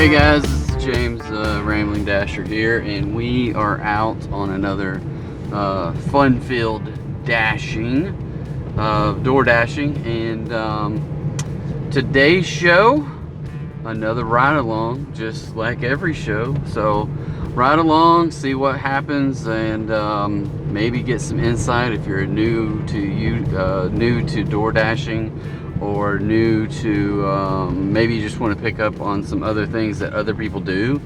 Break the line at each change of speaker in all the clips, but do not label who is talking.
Hey guys, this is James, Rambling Dasher here, and we are out on another fun-filled dashing, door dashing, and today's show, another ride-along, just like every show. So ride along, see what happens, and maybe get some insight if you're new to door dashing, or new to maybe you just want to pick up on some other things that other people do.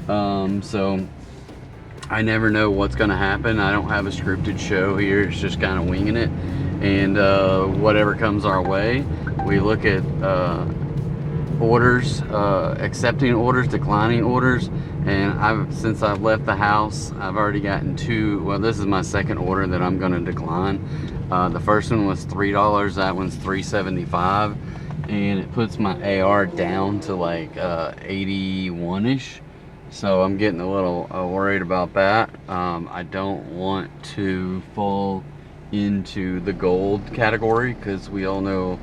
So I never know what's going to happen. I don't have a scripted show here. It's just kind of winging it, and whatever comes our way. We look at orders, accepting orders, declining orders, and since I've left the house, I've already gotten two. Well, this is my second order that I'm going to decline. The first one was $3. That one's $3.75, and it puts my AR down to like 81ish. So I'm getting a little worried about that. I don't want to fall into the gold category, because we all know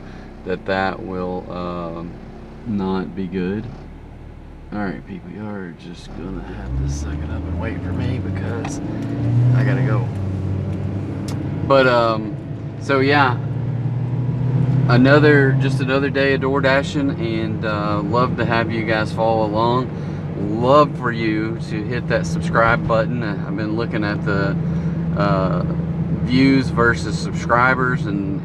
that will not be good. Alright, people, you are just gonna have to suck it up and wait for me, because I gotta go. But so yeah, just another day of door dashing, and love to have you guys follow along. Love for you to hit that subscribe button. I've been looking at the views versus subscribers, and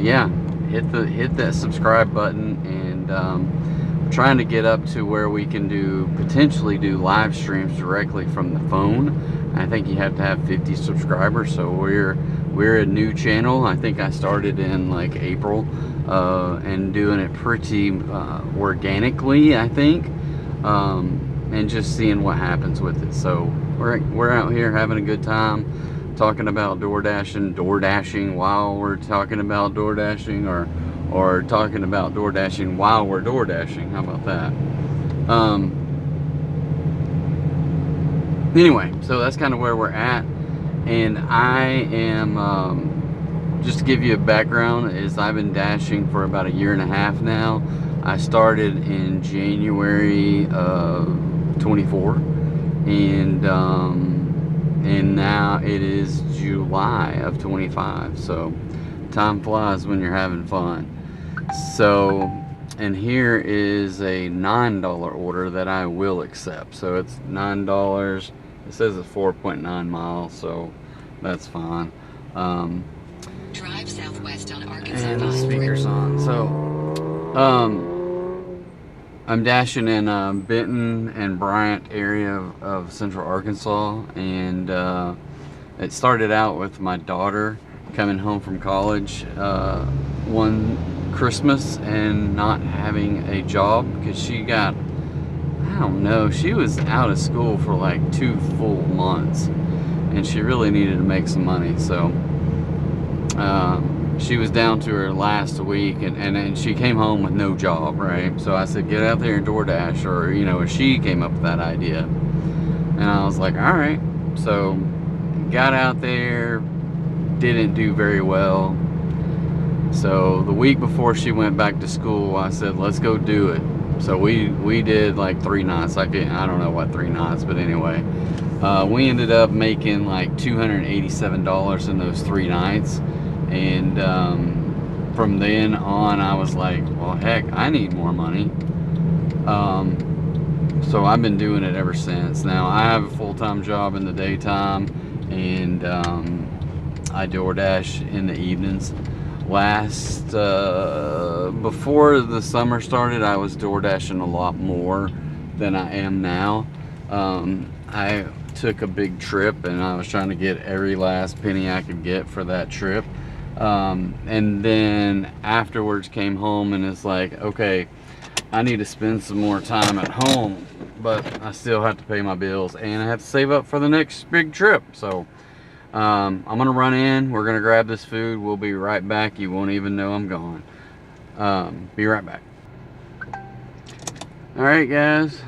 yeah, hit that subscribe button, and trying to get up to where we can potentially do live streams directly from the phone. I think you have to have 50 subscribers, so we're a new channel. I think I started in like April, and doing it pretty organically, I think, and just seeing what happens with it. So we're out here having a good time, talking about door dashing while we're talking about door dashing, or talking about door dashing while we're door dashing. How about that? Anyway, so that's kind of where we're at, and I am just to give you a background, is I've been dashing for about a year and a half now. I started in January of 24, and now it is July of 25. So time flies when you're having fun. So, and here is a $9 order that I will accept. So it's $9. It says it's 4.9 miles, so that's fine.
Drive southwest on Arkansas.
And the speaker's on. So I'm dashing in Benton and Bryant area of central Arkansas, and it started out with my daughter coming home from college one Christmas and not having a job, because she got, I don't know, she was out of school for like 2 full months, and she really needed to make some money. So she was down to her last week, and she came home with no job, right? So I said, get out there and DoorDash, or she came up with that idea, and I was like, all right. So got out there, didn't do very well. So the week before she went back to school, I said, let's go do it. So we did like 3 nights. I don't know what 3 nights, but anyway, we ended up making like $287 in those 3 nights. And from then on, I was like, well, heck, I need more money. So I've been doing it ever since. Now I have a full-time job in the daytime, and I DoorDash in the evenings. Before the summer started, I was DoorDashing a lot more than I am now. I took a big trip, and I was trying to get every last penny I could get for that trip. And then afterwards came home, and it's like, okay, I need to spend some more time at home, but I still have to pay my bills, and I have to save up for the next big trip. So I'm gonna run in, we're gonna grab this food, we'll be right back. You won't even know I'm gone. Be right back. Alright guys,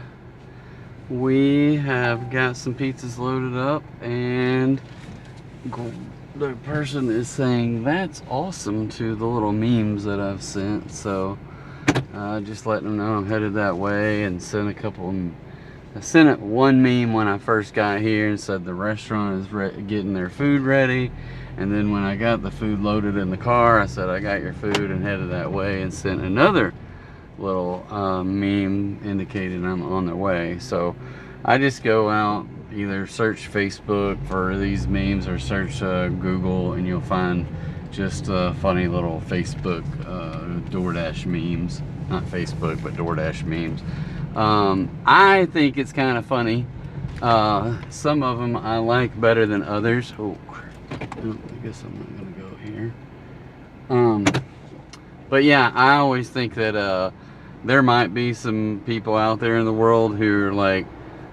we have got some pizzas loaded up, and the person is saying that's awesome to the little memes that I've sent. So just letting them know I'm headed that way, and sent a couple. I sent one meme when I first got here and said the restaurant is getting their food ready. And then when I got the food loaded in the car, I said I got your food and headed that way, and sent another little meme indicating I'm on their way. So I just go out, either search Facebook for these memes or search Google, and you'll find just funny little Facebook DoorDash memes. Not Facebook, but DoorDash memes. I think it's kind of funny. Some of them I like better than others. Oh, I guess I'm not gonna go here. But yeah, I always think that there might be some people out there in the world who are like,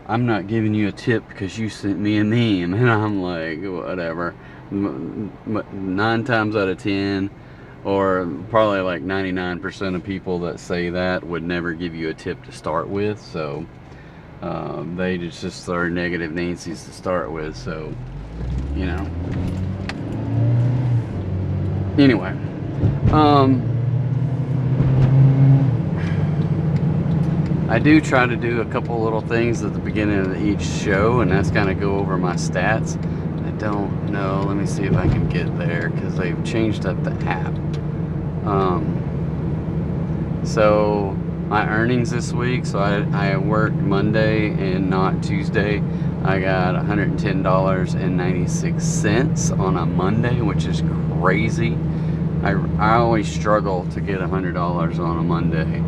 I'm not giving you a tip because you sent me a meme, and I'm like, whatever. 9 times out of 10, or probably like 99% of people that say that would never give you a tip to start with. So they just are negative Nancy's to start with. So, you know. Anyway, I do try to do a couple little things at the beginning of each show, and that's kind of go over my stats. I don't know, let me see if I can get there, because they've changed up the app. So my earnings this week, so I worked Monday and not Tuesday. I got $110.96 on a Monday, which is crazy. I always struggle to get $100 on a Monday.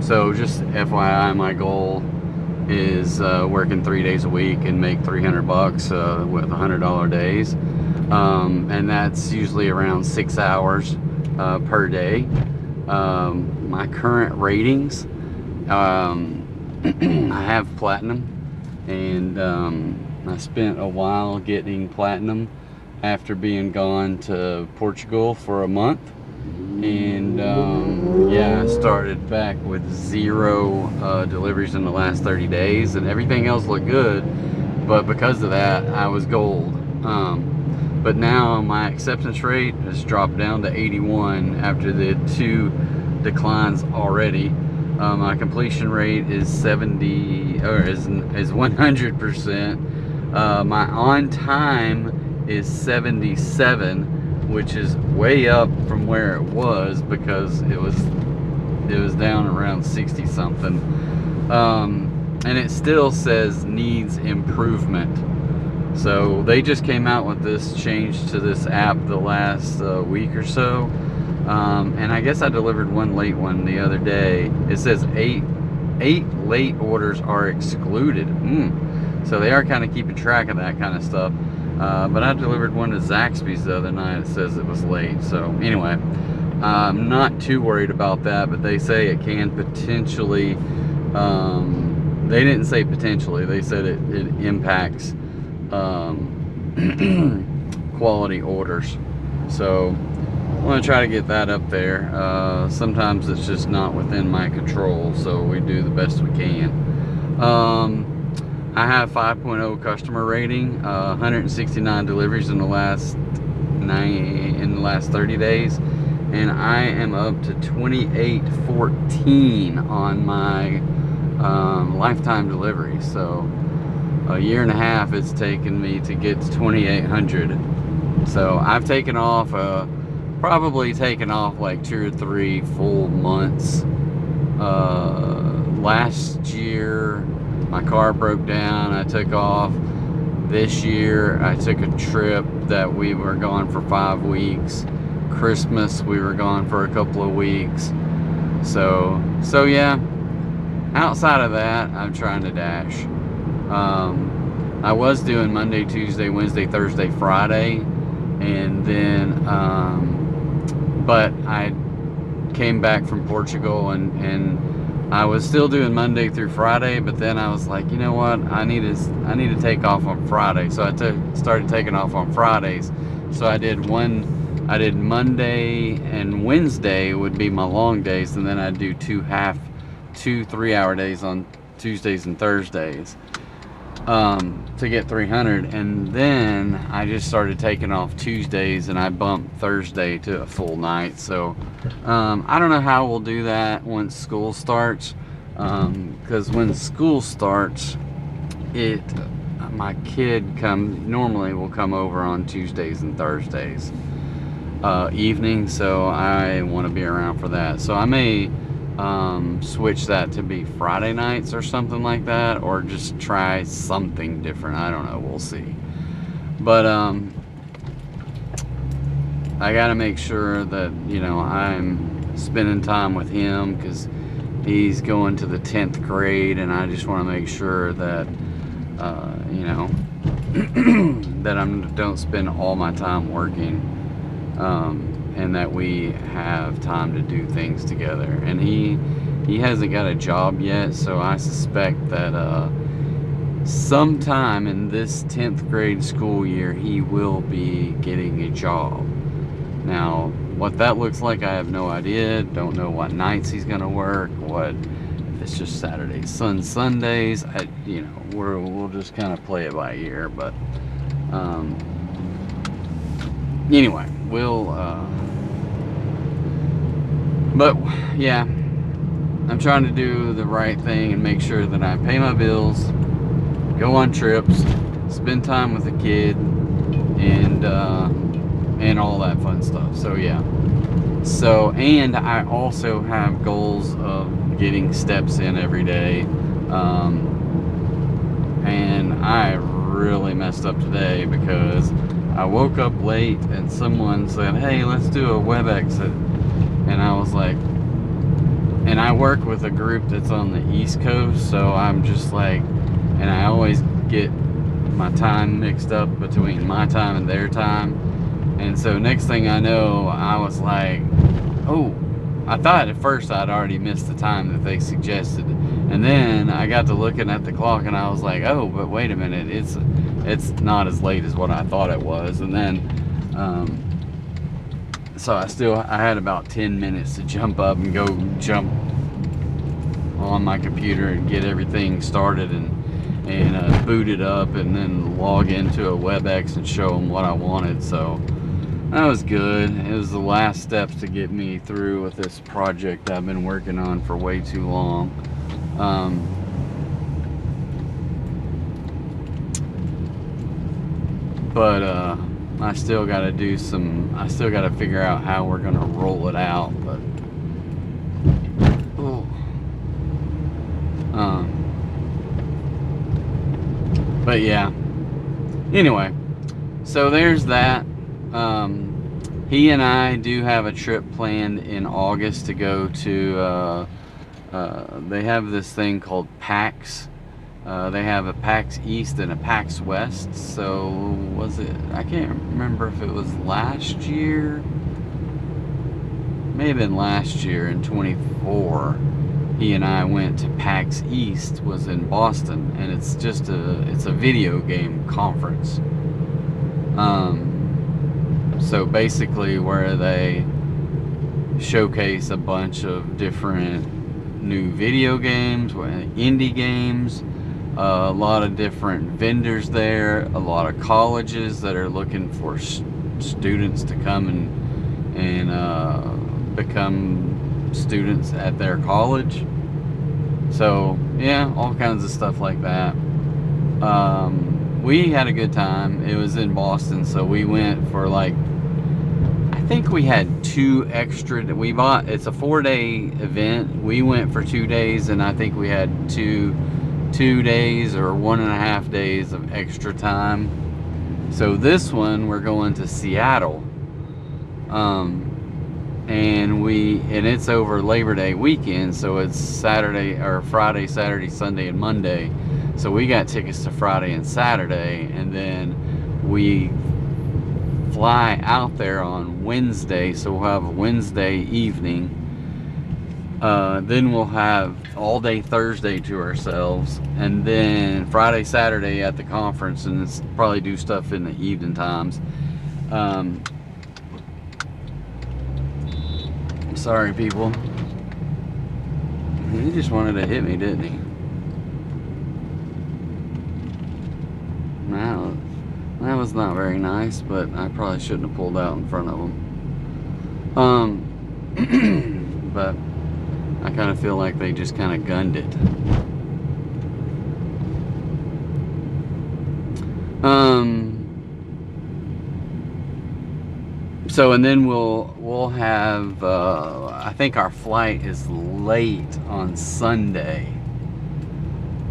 So just FYI, my goal is working 3 days a week and make $300 with $100 days, and that's usually around 6 hours per day. My current ratings, I have platinum, and I spent a while getting platinum after being gone to Portugal for a month. And yeah, I started back with 0 deliveries in the last 30 days, and everything else looked good, but because of that I was gold. But now my acceptance rate has dropped down to 81 after the 2 declines already. My completion rate is 100%. My on time is 77, which is way up from where it was, because it was down around 60 something, and it still says needs improvement. So they just came out with this change to this app the last week or so, and I guess I delivered one late one the other day. It says 8 late orders are excluded. So they are kind of keeping track of that kind of stuff. But I delivered one to Zaxby's the other night. It says it was late. So anyway, I'm not too worried about that, but they say it can potentially, they didn't say potentially, they said it impacts quality orders. So I want to try to get that up there. Sometimes it's just not within my control, so we do the best we can. I have 5.0 customer rating, 169 deliveries in the last 30 days, and I am up to 2814 on my lifetime delivery. So a year and a half it's taken me to get to 2800. So I've taken off, probably taken off like 2 or 3 full months. Last year my car broke down, I took off. This year I took a trip that we were gone for 5 weeks. Christmas we were gone for a couple of weeks. So yeah, outside of that I'm trying to dash. I was doing Monday, Tuesday, Wednesday, Thursday, Friday, and then but I came back from Portugal, and I was still doing Monday through Friday, but then I was like, you know what, I need to take off on Friday. So I started taking off on Fridays. So I did Monday and Wednesday would be my long days, and then I'd do 2 3-hour days on Tuesdays and Thursdays. to get 300, and then I just started taking off Tuesdays, and I bumped Thursday to a full night. So I don't know how we'll do that once school starts, because when school starts, my kid normally will come over on Tuesdays and Thursdays evening, so I want to be around for that. So I may switch that to be Friday nights or something like that, or just try something different. I don't know, we'll see. But I gotta make sure that, you know, I'm spending time with him, because he's going to the 10th grade, and I just want to make sure that you know, that I don't spend all my time working, and that we have time to do things together. And he hasn't got a job yet, so I suspect that sometime in this 10th grade school year he will be getting a job. Now, what that looks like, I have no idea. Don't know what nights he's gonna work, if it's just Saturdays, Sundays. You know, we'll just kind of play it by ear. But anyway, but yeah, I'm trying to do the right thing and make sure that I pay my bills, go on trips, spend time with the kid, and all that fun stuff. So yeah. So, and I also have goals of getting steps in every day. And I really messed up today, because I woke up late and someone said, hey, let's do a WebEx. And I was like, and I work with a group that's on the East Coast, so I'm just like, and I always get my time mixed up between my time and their time. And so next thing I know, I was like, oh, I thought at first I'd already missed the time that they suggested. And then I got to looking at the clock, and I was like, oh, but wait a minute, it's not as late as what I thought it was. And then, so I had about 10 minutes to jump up and go jump on my computer and get everything started and boot it up, and then log into a WebEx and show them what I wanted. So that was good. It was the last steps to get me through with this project I've been working on for way too long. But I still got to figure out how we're going to roll it out. But yeah, anyway, so there's that. He and I do have a trip planned in August to go to, they have this thing called PAX. They have a PAX East and a PAX West. So I can't remember if it was last year, may have been last year in 24. He and I went to PAX East, was in Boston, and it's just it's a video game conference. So basically, where they showcase a bunch of different new video games, indie games, a lot of different vendors there, a lot of colleges that are looking for students to come and become students at their college. So yeah, all kinds of stuff like that. We had a good time. It was in Boston, so we went for like, I think we had 2 extra. It's a 4-day event. We went for 2 days, and I think we had two days or 1.5 days of extra time. So this one, we're going to Seattle, and it's over Labor Day weekend, so it's Friday, Saturday, Sunday, and Monday. So we got tickets to Friday and Saturday, and then we fly out there on Wednesday, so we'll have a Wednesday evening. Then we'll have all day Thursday to ourselves, and then Friday, Saturday at the conference, and probably do stuff in the evening times. Sorry, people. He just wanted to hit me, didn't he? That was not very nice, but I probably shouldn't have pulled out in front of them. But I kind of feel like they just kind of gunned it. So, and then we'll have, I think our flight is late on Sunday.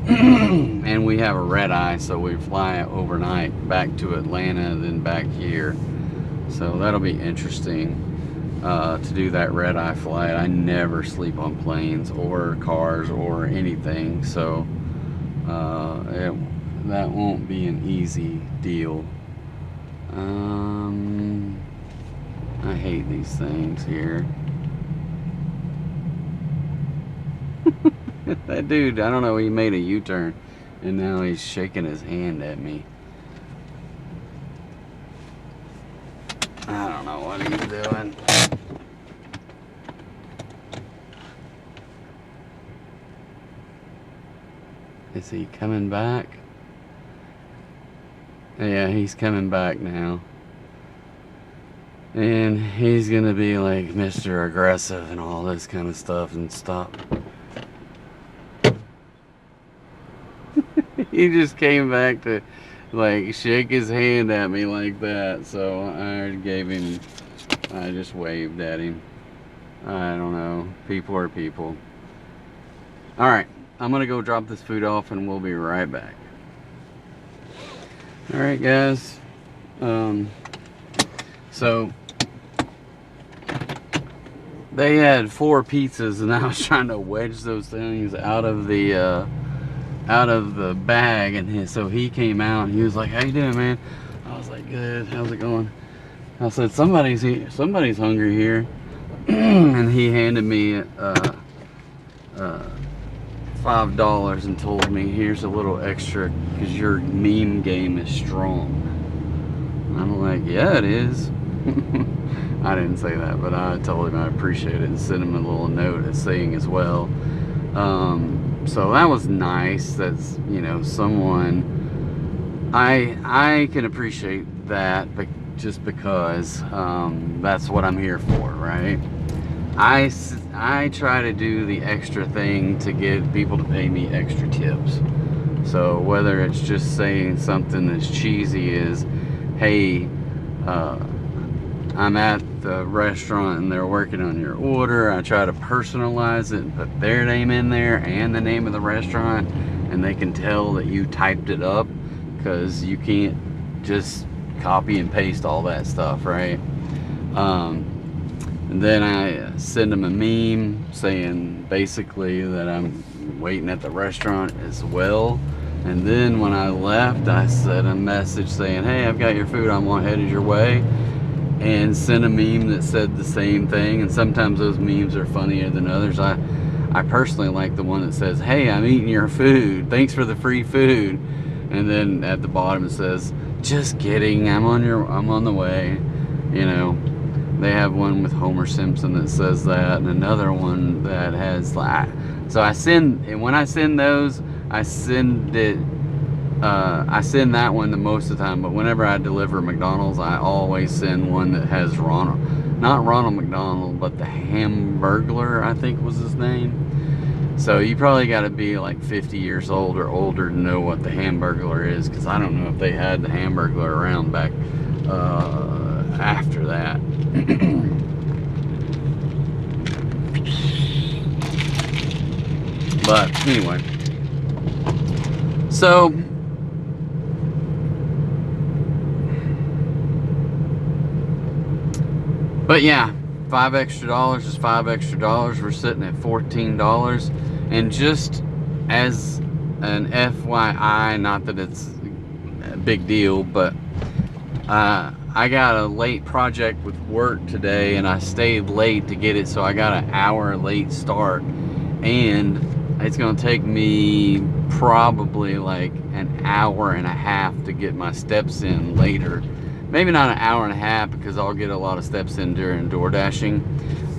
And we have a red eye, so we fly overnight back to Atlanta, then back here. So that'll be interesting to do that red eye flight. I never sleep on planes or cars or anything, so that won't be an easy deal. I hate these things here. That dude, I don't know, he made a U-turn and now he's shaking his hand at me. I don't know what he's doing. Is he coming back? Yeah, he's coming back now. And he's gonna be like Mr. Aggressive and all this kind of stuff and stop. He just came back to like shake his hand at me like that, so I just waved at him. I don't know, people are people. Alright, I'm gonna go drop this food off and we'll be right back. Alright guys, so they had 4 pizzas and I was trying to wedge those things out of the bag, and so he came out and he was like, "How you doing, man?" I was like, "Good, how's it going?" I said, somebody's hungry here." And he handed me $5 and told me, "Here's a little extra because your meme game is strong." I'm like, "Yeah, it is." I didn't say that, but I told him I appreciate it and sent him a little note saying as well. So that was nice. That's, you know, someone I can appreciate that, but just because that's what I'm here for, right? I try to do the extra thing to get people to pay me extra tips. So whether it's just saying something as cheesy as, "Hey, I'm at the restaurant and they're working on your order," I try to personalize it and put their name in there and the name of the restaurant, and they can tell that you typed it up, because you can't just copy and paste all that stuff, right? And then I send them a meme saying basically that I'm waiting at the restaurant as well. And then when I left, I sent a message saying, "Hey, I've got your food, I'm headed your way," and sent a meme that said the same thing. And sometimes those memes are funnier than others. I personally like the one that says, "Hey, I'm eating your food, thanks for the free food," and then at the bottom it says, "Just kidding, I'm on the way." You know, they have one with Homer Simpson that says that, and another one that has like, so when I send those, I send that one the most of the time, but whenever I deliver McDonald's, I always send one that has not Ronald McDonald, but the Hamburglar, I think was his name. So you probably got to be like 50 years old or older to know what the Hamburglar is, because I don't know if they had the Hamburglar around back after that. But anyway, so but yeah, $5 extra is $5 extra. We're sitting at $14. And just as an FYI, not that it's a big deal, but I got a late project with work today and I stayed late to get it, so I got an hour late start, and it's gonna take me probably like an hour and a half to get my steps in later. Maybe not an hour and a half, because I'll get a lot of steps in during DoorDashing,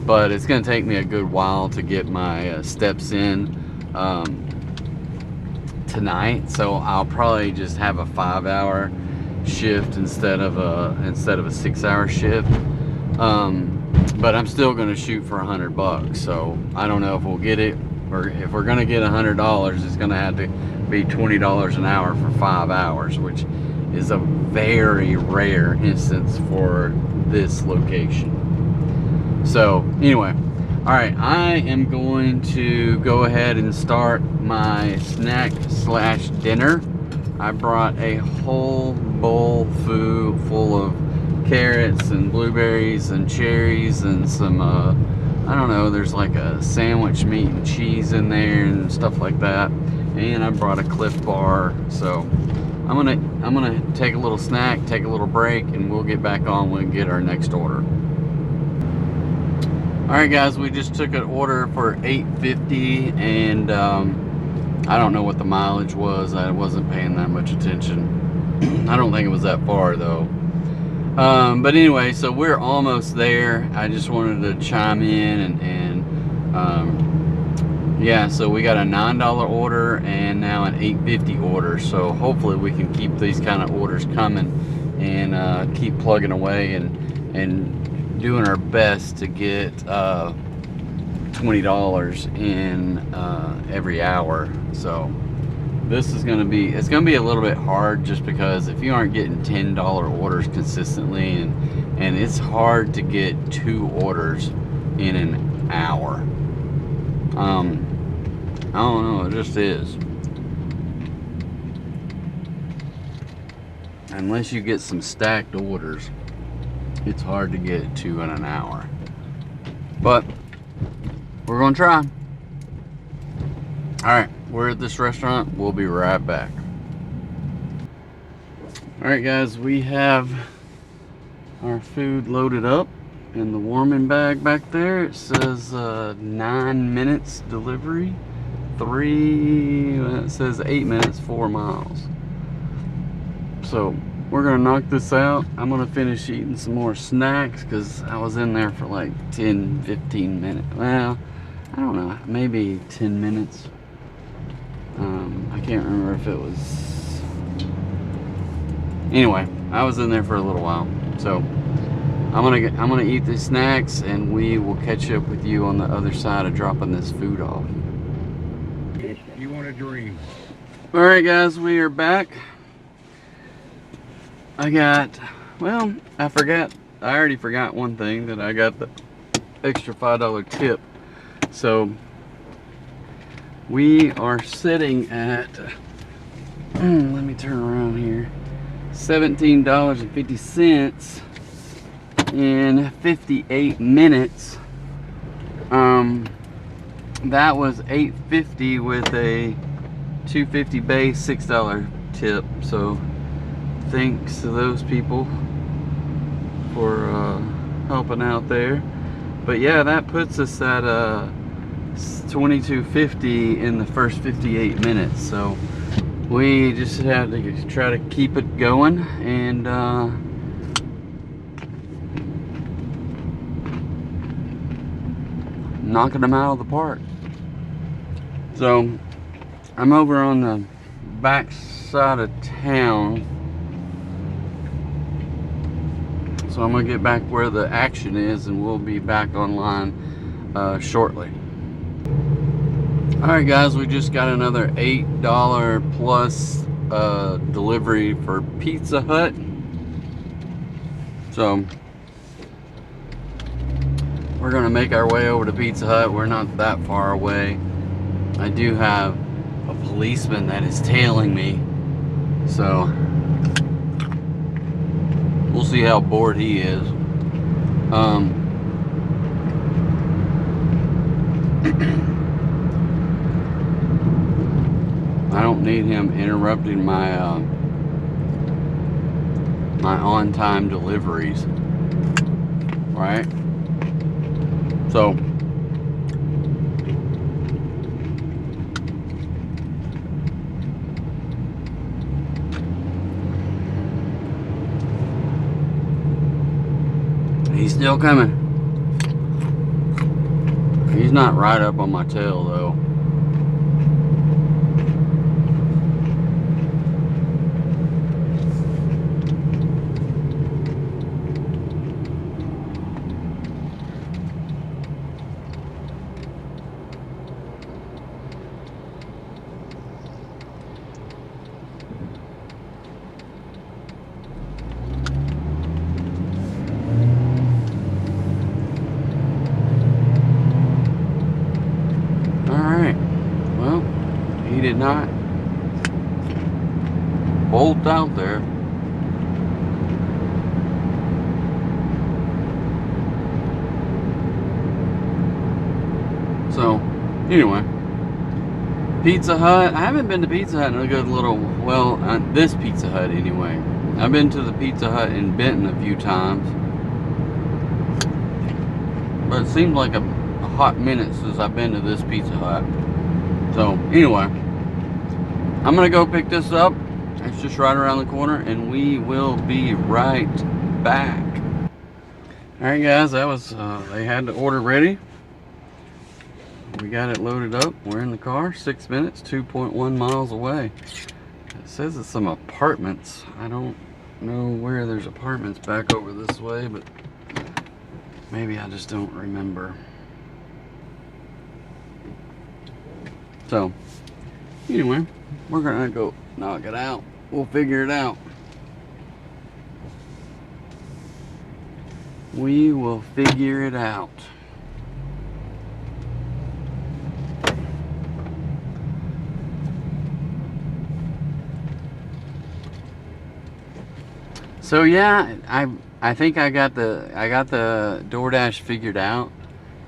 but it's gonna take me a good while to get my steps in tonight. So I'll probably just have a 5-hour shift instead of a 6-hour shift. But I'm still going to shoot for $100. So I don't know if we'll get it, or if we're going to get $100, it's going to have to be $20 an hour for 5 hours, which is a very rare instance for this location. So anyway, all right, I am going to go ahead and start my snack slash dinner. I brought a whole bowl full of carrots and blueberries and cherries and some I don't know, there's like a sandwich meat and cheese in there and stuff like that. And I brought a Cliff Bar. So I'm gonna take a little snack, take a little break, and we'll get back on when we get our next order. All right, guys, we just took an order for $8.50, and I don't know what the mileage was. I wasn't paying that much attention. I don't think it was that far though. But anyway, so we're almost there. I just wanted to chime in and yeah, so we got a $9 order and now an $8.50 order. So hopefully we can keep these kind of orders coming and keep plugging away and doing our best to get $20 in every hour. So this is going to be, it's going to be a little bit hard, just because if you aren't getting $10 orders consistently, and it's hard to get 2 orders in an hour. I don't know, it just is. Unless you get some stacked orders, it's hard to get 2 in an hour. But we're gonna try. Alright, we're at this restaurant. We'll be right back. Alright guys, we have our food loaded up in the warming bag back there. It says 9 minutes delivery. It says 8 minutes, 4 miles. So we're gonna knock this out. I'm gonna finish eating some more snacks because I was in there for like 10-15 minutes. Well, I don't know, maybe 10 minutes. I can't remember if it was. Anyway, I was in there for a little while. So I'm gonna eat the snacks, and we will catch up with you on the other side of dropping this food off.
You want a dream?
All right, guys, we are back. I already forgot one thing, that I got the extra $5 tip. So we are sitting at, let me turn around here, $17.50 in 58 minutes. That was $8.50 with a $2.50 base, $6 tip. So thanks to those people for helping out there. But yeah, that puts us at $22.50 in the first 58 minutes. So we just had to try to keep it going and knocking them out of the park. So I'm over on the back side of town, so I'm gonna get back where the action is, and we'll be back online shortly. Alright guys, we just got another $8 plus delivery for Pizza Hut. So we're gonna make our way over to Pizza Hut. We're not that far away. I do have a policeman that is tailing me, so we'll see how bored he is. I don't need him interrupting my my on-time deliveries, right? So he's still coming. He's not right up on my tail though. not bolt out there. So, anyway, Pizza Hut. I haven't been to Pizza Hut in a good little, well, this Pizza Hut anyway. I've been to the Pizza Hut in Benton a few times, but it seems like a hot minute since I've been to this Pizza Hut. So, anyway, I'm gonna go pick this up. It's just right around the corner, and we will be right back. Alright guys, that was, they had the order ready. We got it loaded up. We're in the car. 6 minutes, 2.1 miles away. It says it's some apartments. I don't know where there's apartments back over this way, but maybe I just don't remember. So, anyway, we're gonna go knock it out. We'll figure it out. We will figure it out. So yeah, I think I got the DoorDash figured out.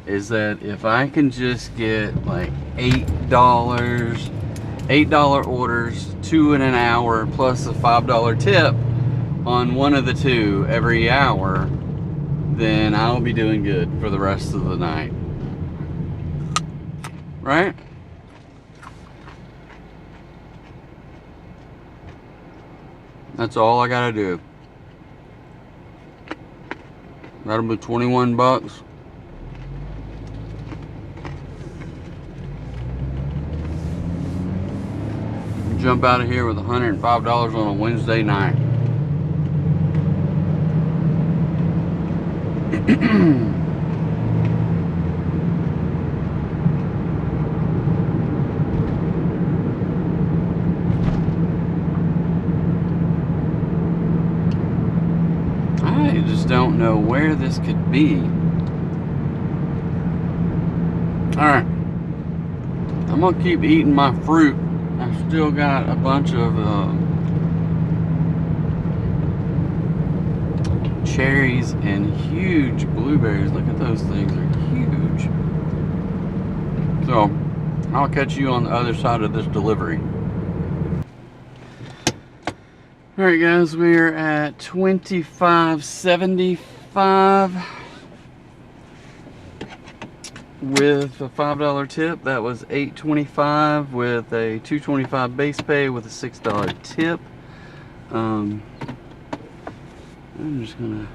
Is that if I can just get like $8 orders, 2 in an hour, plus a $5 tip on one of the two every hour, then I'll be doing good for the rest of the night. Right? That's all I gotta do. That'll be 21 bucks. Jump out of here with $105 on a Wednesday night. I just don't know where this could be. Alright. I'm gonna keep eating my fruit. I've still got a bunch of cherries and huge blueberries. Look at those things, they're huge. So, I'll catch you on the other side of this delivery. Alright guys, we're at $25.75 with a $5 tip. That was $8.25 with a $2.25 base pay with a $6 tip. I'm just gonna,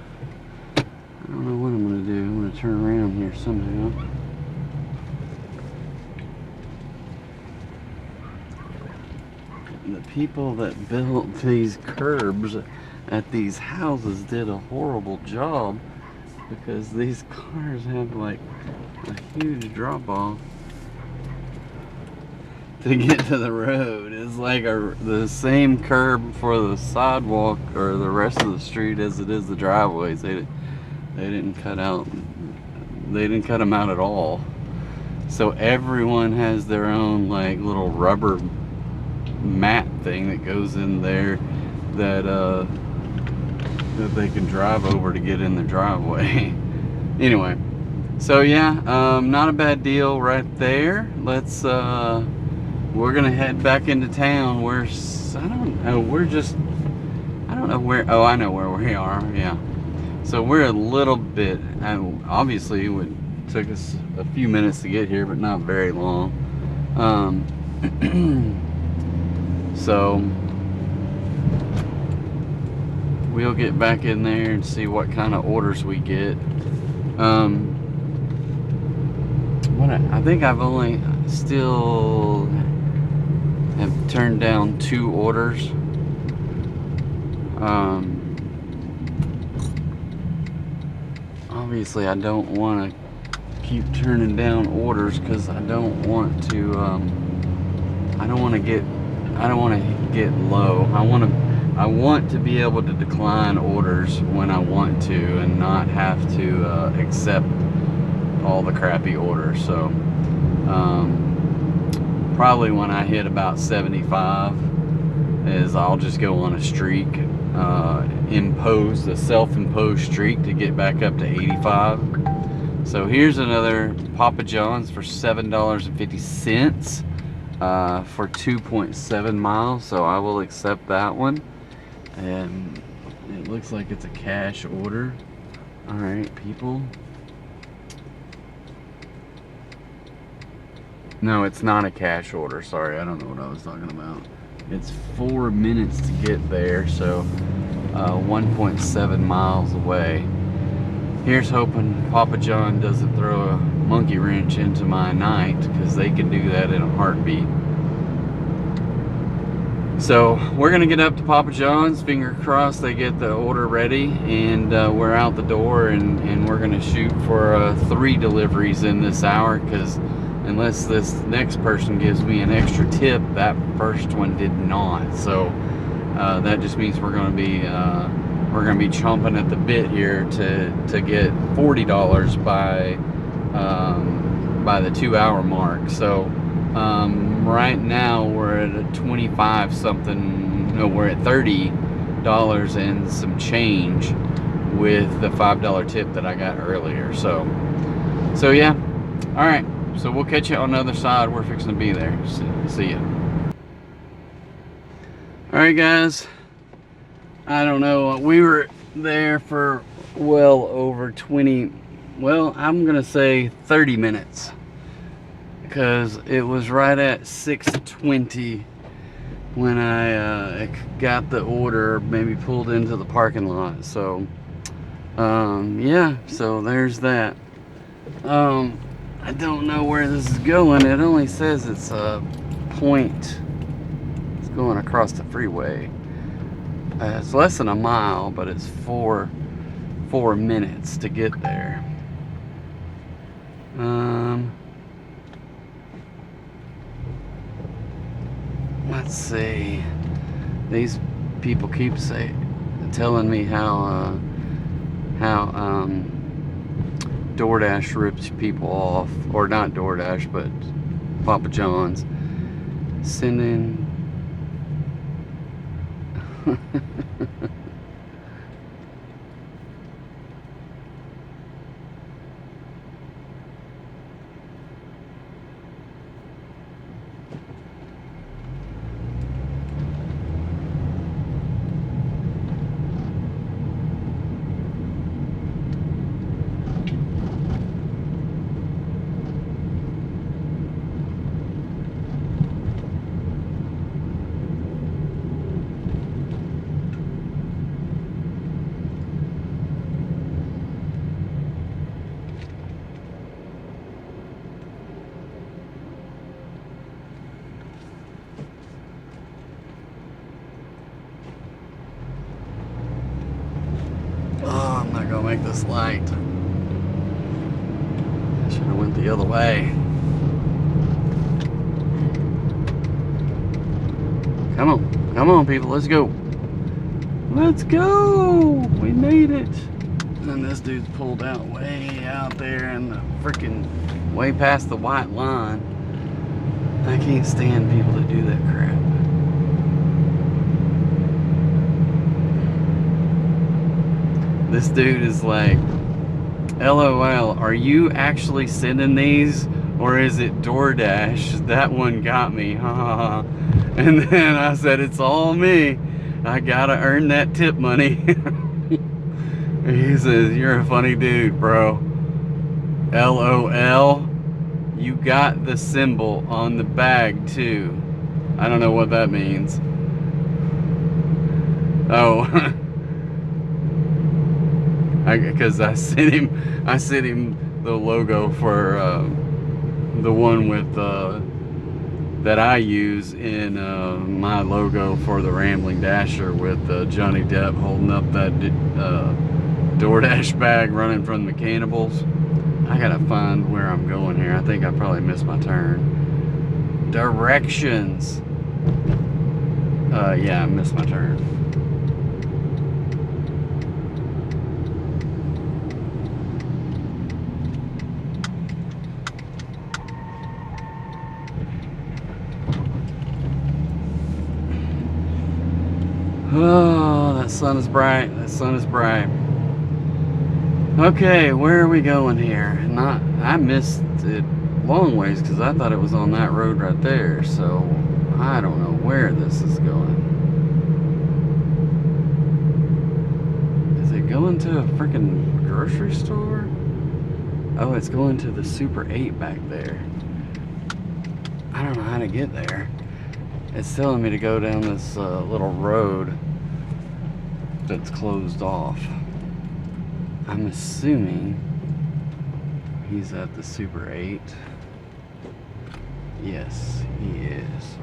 I don't know what I'm gonna do. I'm gonna turn around here somehow. The people that built these curbs at these houses did a horrible job, because these cars have like a huge drop off to get to the road. It's like the same curb for the sidewalk or the rest of the street as it is the driveways. They didn't cut them out at all. So everyone has their own like little rubber mat thing that goes in there that they can drive over to get in the driveway. Anyway, so yeah, not a bad deal right there. Let's we're gonna head back into town. I don't know where. Oh, I know where we are. Yeah, so we're a little bit, obviously it took us a few minutes to get here, but not very long. So we'll get back in there and see what kind of orders we get. I think I've only still have turned down 2 orders. Obviously I don't want to keep turning down orders because I don't want to get low. I want to be able to decline orders when I want to and not have to accept all the crappy orders. So probably when I hit about 75 is I'll just go on a streak, a self-imposed streak to get back up to 85. So here's another Papa John's for $7.50 for 2.7 miles. So I will accept that one. And it looks like it's a cash order. All right, people. No, it's not a cash order. Sorry, I don't know what I was talking about. It's 4 minutes to get there, so 1.7 miles away. Here's hoping Papa John doesn't throw a monkey wrench into my night, because they can do that in a heartbeat. So we're gonna get up to Papa John's, finger crossed they get the order ready, and we're out the door, and we're gonna shoot for 3 deliveries in this hour, because unless this next person gives me an extra tip, that first one did not. So that just means we're gonna be chomping at the bit here to get $40 by the 2-hour mark. So right now we're at a 25 something. No, we're at $30 and some change with the $5 tip that I got earlier. So yeah. All right. So we'll catch you on the other side. We're fixing to be there. See ya. All right, guys. I don't know. We were there for well over 20. Well, I'm gonna say 30 minutes, because it was right at 6:20 when I got the order, maybe pulled into the parking lot. So yeah, so there's that. I don't know where this is going. It only says it's a point. It's going across the freeway. It's less than a mile, but it's 4 minutes to get there. Let's see. These people keep telling me how DoorDash rips people off, or not DoorDash, but Papa John's sending. I'm not gonna make this light. I should have went the other way. Come on, people, let's go. Let's go! We made it. And this dude's pulled out way out there in the freaking way past the white line. I can't stand people that do that crap. This dude is like, LOL, are you actually sending these, or is it DoorDash? That one got me, ha. And then I said, it's all me. I gotta earn that tip money. He says, you're a funny dude, bro. LOL, you got the symbol on the bag too. I don't know what that means. Oh. Because I sent him the logo for the one with that I use in my logo for the Rambling Dasher, with Johnny Depp holding up that DoorDash bag running from the cannibals. I gotta find where I'm going here. I think I probably missed my turn. Directions. Yeah, I missed my turn. Oh, that sun is bright. That sun is bright. Okay, where are we going here? I missed it long ways because I thought it was on that road right there. So I don't know where this is going. Is it going to a freaking grocery store? Oh, it's going to the Super 8 back there. I don't know how to get there. It's telling me to go down this little road that's closed off. I'm assuming he's at the Super 8. Yes, he is.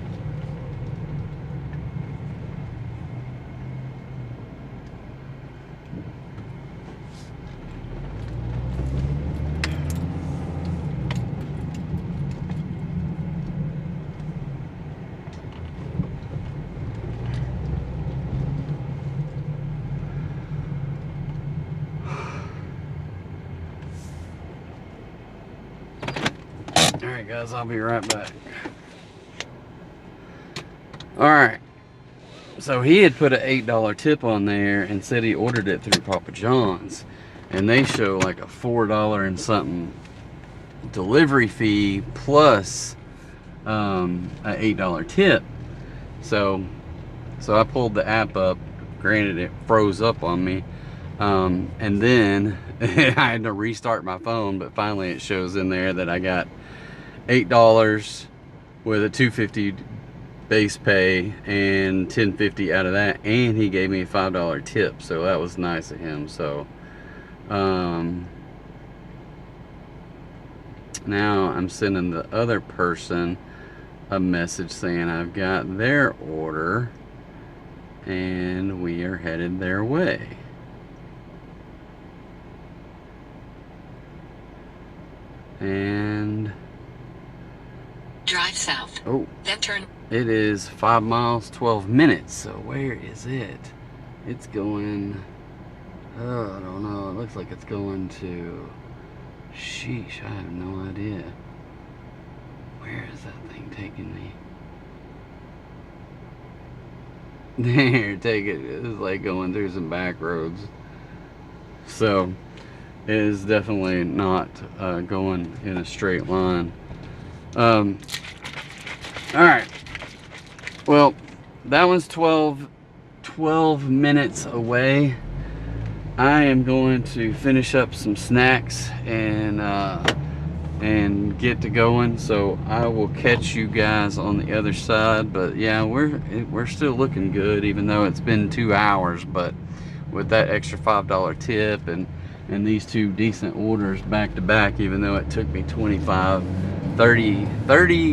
Alright guys, I'll be right back. Alright, so he had put an $8 tip on there and said he ordered it through Papa John's, and they show like a $4 and something delivery fee plus an $8 tip. So I pulled the app up. Granted, it froze up on me, and then I had to restart my phone, but finally it shows in there that I got $8 with a $2.50 base pay and $10.50 out of that, and he gave me a $5 tip, so that was nice of him. So now I'm sending the other person a message saying I've got their order and we are headed their way. And
drive south.
Oh,
Then turn.
it is 5 miles, 12 minutes. So where is it? It's going, oh, I don't know. It looks like it's going to, sheesh, I have no idea. Where is that thing taking me? There, take it. It's like going through some back roads. So it is definitely not going in a straight line. Alright, well, that was 12 minutes away. I am going to finish up some snacks and get to going, so I will catch you guys on the other side. But yeah, we're still looking good, even though it's been 2 hours. But with that extra $5 tip and these two decent orders back to back, even though it took me 30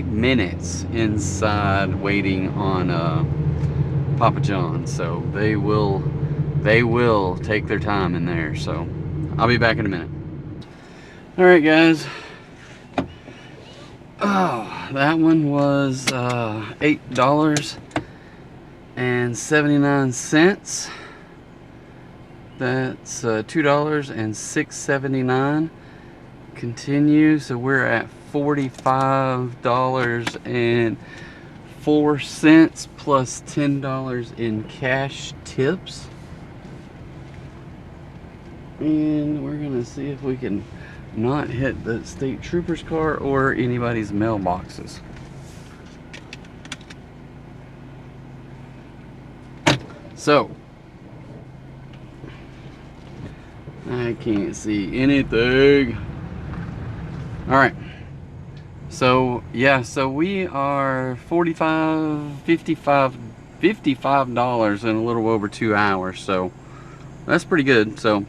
minutes inside waiting on Papa John's. So they will take their time in there. So I'll be back in a minute. All right, guys. Oh, that one was $8.79. That's $2.0679. Continue, so we're at $45.04 plus $10 in cash tips. And we're gonna see if we can not hit the state trooper's car or anybody's mailboxes. So I can't see anything. All right, so yeah, so we are $55 in a little over 2 hours, so that's pretty good. So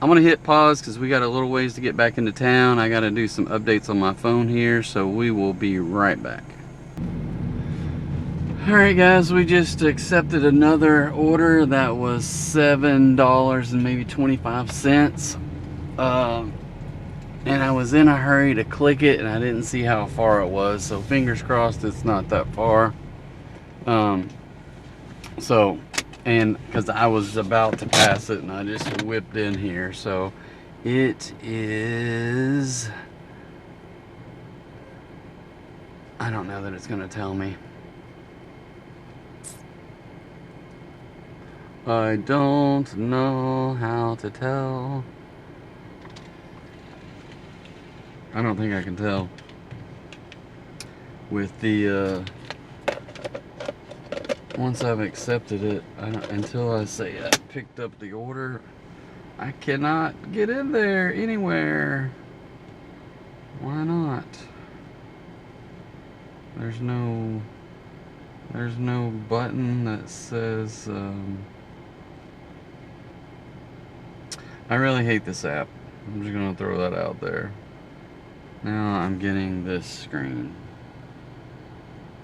I'm gonna hit pause because we got a little ways to get back into town. I gotta do some updates on my phone here, so we will be right back. All right, guys, we just accepted another order that was $7 and maybe 25 cents. And I was in a hurry to click it and I didn't see how far it was, so fingers crossed it's not that far. And because I was about to pass it and I just whipped in here, so it is, I don't know that it's gonna tell me. I don't know how to tell. I don't think I can tell. With the, once I've accepted it, until I say I picked up the order, I cannot get in there anywhere. Why not? There's no button that says, I really hate this app. I'm just gonna throw that out there. Now I'm getting this screen.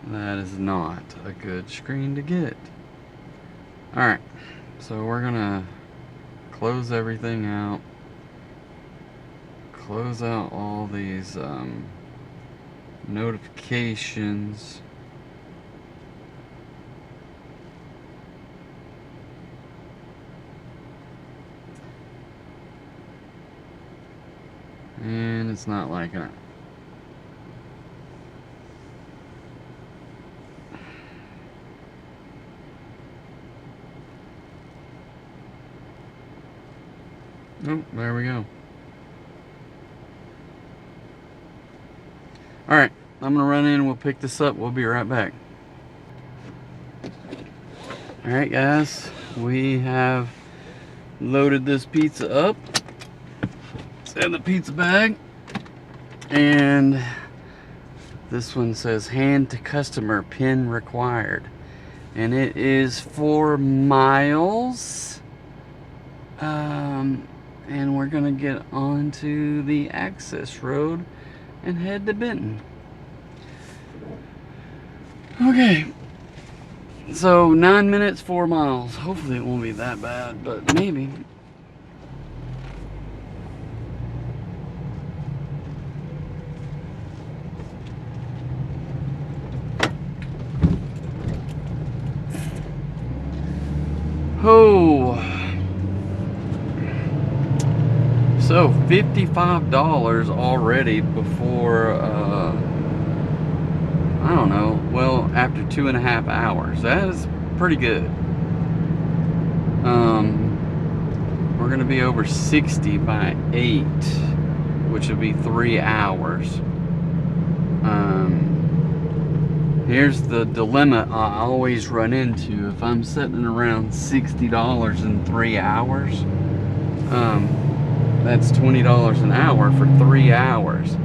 That is not a good screen to get. Alright, so we're gonna close everything out. Close out all these notifications. And it's not liking it. Oh, there we go. Alright, I'm gonna run in and we'll pick this up. We'll be right back. Alright guys, we have loaded this pizza up. It's in the pizza bag. And this one says hand to customer, pin required. And it is 4 miles. And we're gonna get onto the access road and head to Benton. Okay, so 9 minutes, 4 miles. Hopefully it won't be that bad, but maybe. Oh, so $55 already before, I don't know, well, after 2.5 hours. That is pretty good. We're gonna be over 60 by 8, which would be 3 hours. Here's the dilemma I always run into. If I'm sitting around $60 in 3 hours, that's $20 an hour for 3 hours.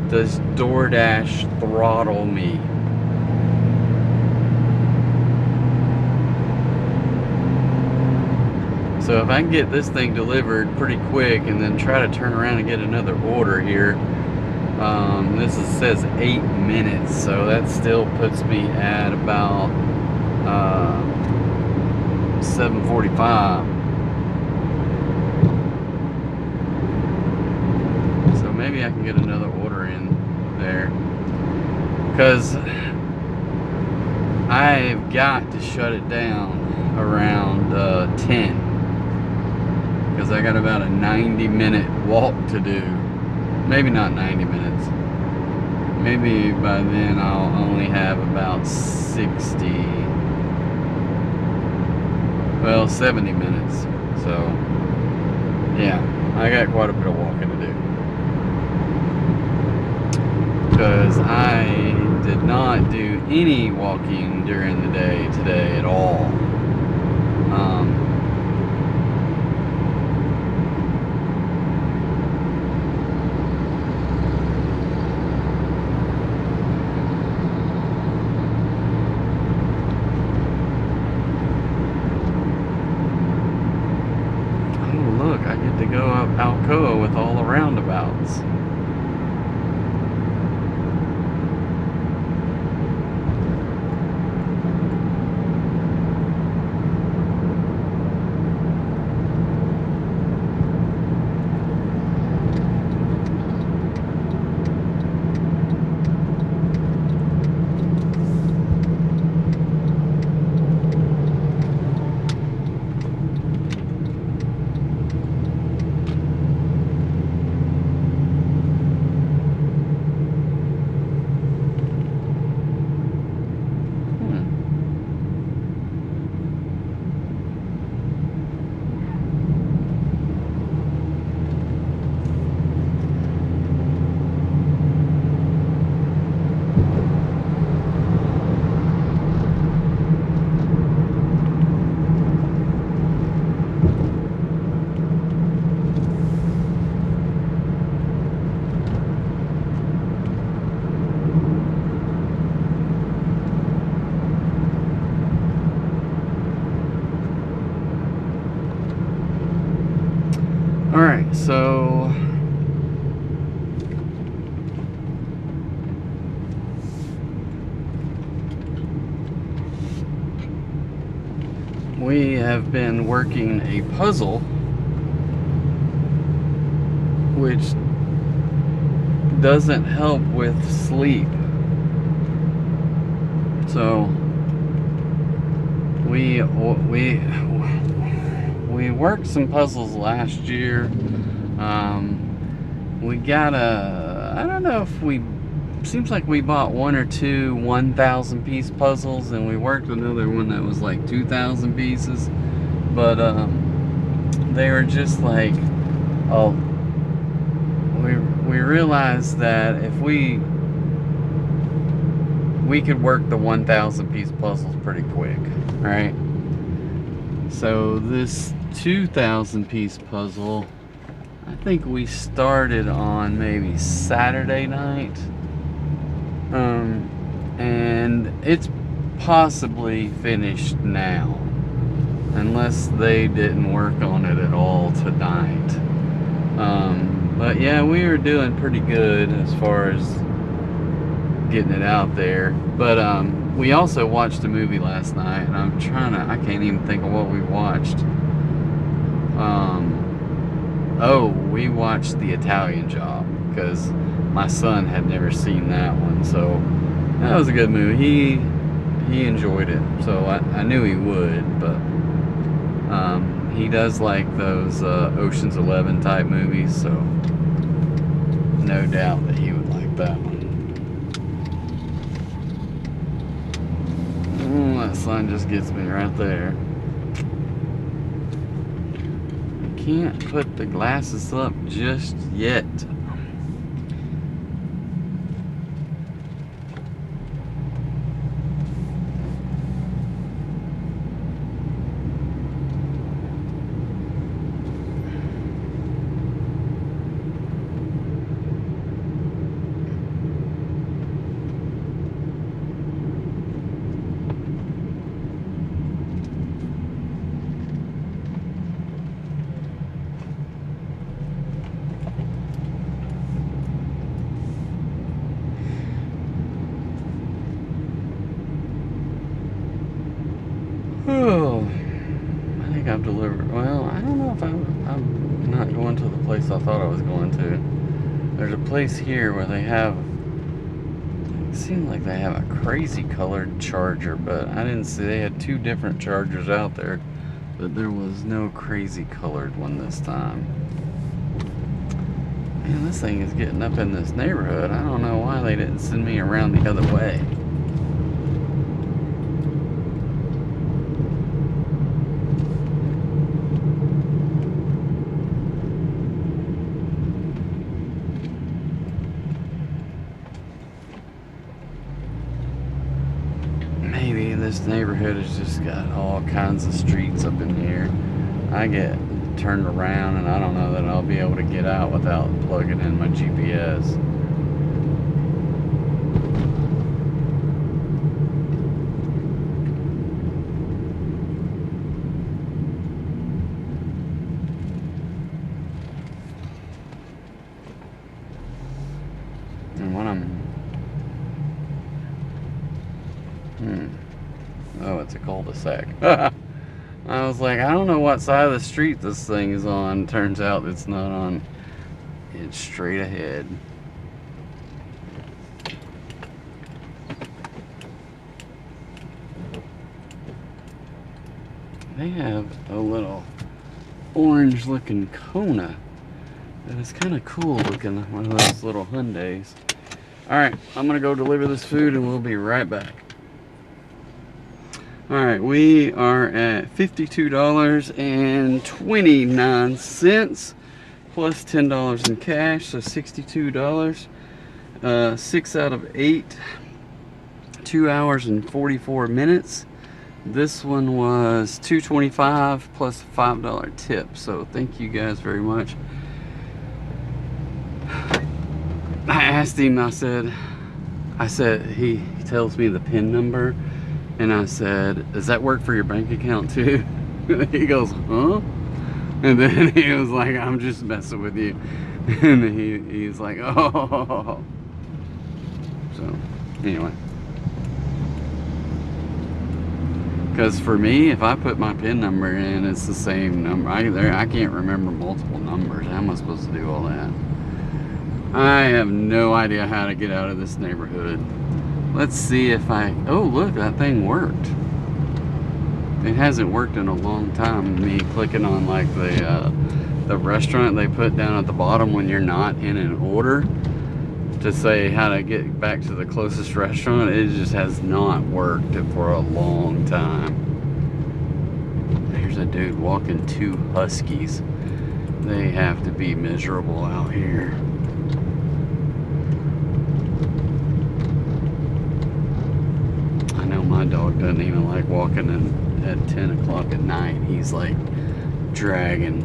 Does DoorDash throttle me? So if I can get this thing delivered pretty quick and then try to turn around and get another order here, says 8 minutes, so that still puts me at about 7:45. So maybe I can get another order in there, because I've got to shut it down around 10, because I got about a 90-minute walk to do. Maybe not 90 minutes. Maybe by then I'll only have about 70 minutes. So, yeah, I got quite a bit of walking to do. Because I did not do any walking during the day today at all. To go up Alcoa with all the roundabouts. So we have been working a puzzle, which doesn't help with sleep. So we worked some puzzles last year. We got I don't know if seems like we bought one or two 1,000 piece puzzles, and we worked another one that was like 2,000 pieces, but they were just like, oh, we realized that if we could work the 1,000 piece puzzles pretty quick, right? So this 2,000 piece puzzle, I think we started on maybe Saturday night, and it's possibly finished now, unless they didn't work on it at all tonight. But yeah, we were doing pretty good as far as getting it out there. But we also watched a movie last night, and I can't even think of what we watched. Oh, we watched The Italian Job, because my son had never seen that one, so that was a good movie. He enjoyed it, so I knew he would, but he does like those Ocean's 11 type movies, so no doubt that he would like that one. That sun just gets me right there. I can't put the glasses up just yet. Oh, I think I've delivered. Well, I don't know if I'm not going to the place I thought I was going to. There's a place here where they have, it seemed like they have a crazy colored charger, but I didn't see. They had two different chargers out there, but there was no crazy colored one this time. Man, this thing is getting up in this neighborhood. I don't know why they didn't send me around the other way. This neighborhood has just got all kinds of streets up in here. I get turned around and I don't know that I'll be able to get out without plugging in my GPS. And when I'm oh, it's a cul-de-sac. I was like, I don't know what side of the street this thing is on. Turns out it's not on. It's straight ahead. They have a little orange looking Kona that is kind of cool looking, one of those little Hyundais. Alright, I'm gonna go deliver this food and we'll be right back. Alright, we are at $52.29 plus $10 in cash, so $62. 6 out of 8, 2 hours and 44 minutes. This one was $2.25 plus a $5 tip, so thank you guys very much. I asked him, I said, he tells me the PIN number. And I said, does that work for your bank account too? He goes, huh? And then he was like, I'm just messing with you. And he's like, oh. So, anyway. Because for me, if I put my PIN number in, it's the same number. I can't remember multiple numbers. How am I supposed to do all that? I have no idea how to get out of this neighborhood. Let's see if oh, look, that thing worked. It hasn't worked in a long time. Me clicking on like the restaurant they put down at the bottom when you're not in an order to say how to get back to the closest restaurant. It just has not worked for a long time. There's a dude walking 2 huskies. They have to be miserable out here. I know my dog doesn't even like walking at 10 o'clock at night. He's like dragging.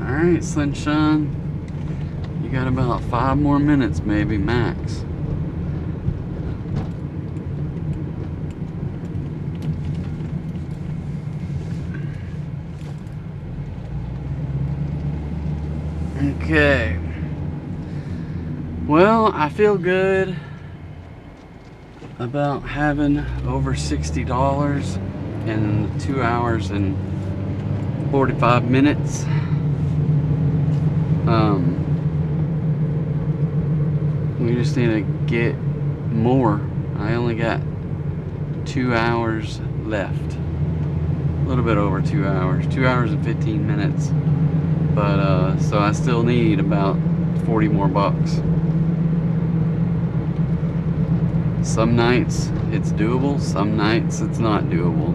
Alright, sunshine. You got about 5 more minutes, maybe, max. Okay. Well, I feel good about having over $60 in 2 hours and 45 minutes. We just need to get more. I only got 2 hours left. A little bit over 2 hours. 2 hours and 15 minutes. But, so I still need about 40 more bucks. Some nights it's doable, some nights it's not doable.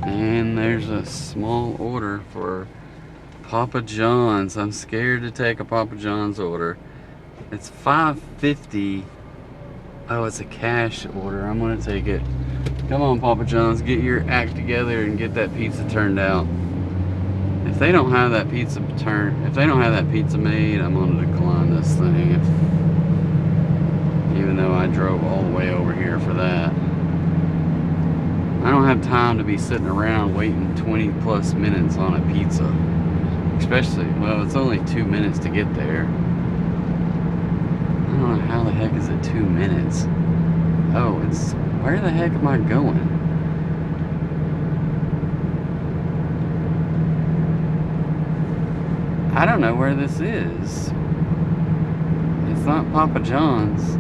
And there's a small order for Papa John's. I'm scared to take a Papa John's order. It's $5.50. Oh, it's a cash order. I'm gonna take it. Come on, Papa John's, get your act together and get that pizza turned out. If they don't have that pizza made, I'm gonna decline this thing. Even though I drove all the way over here for that. I don't have time to be sitting around waiting 20 plus minutes on a pizza. Especially, well, it's only 2 minutes to get there. I don't know how the heck is it 2 minutes? Oh, it's, where the heck am I going? I don't know where this is. It's not Papa John's.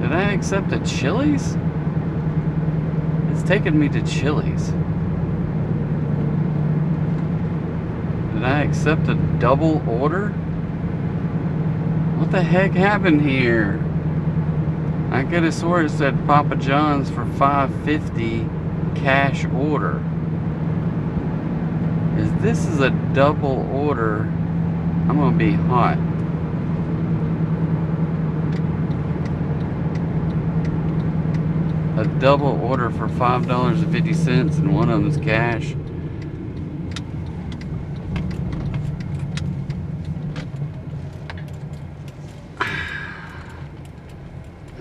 Did I accept a Chili's? It's taking me to Chili's. Did I accept a double order? What the heck happened here? I could have swore it said Papa John's for $5.50 cash order. If this is a double order, I'm gonna be hot. A double order for $5.50 and one of them is cash.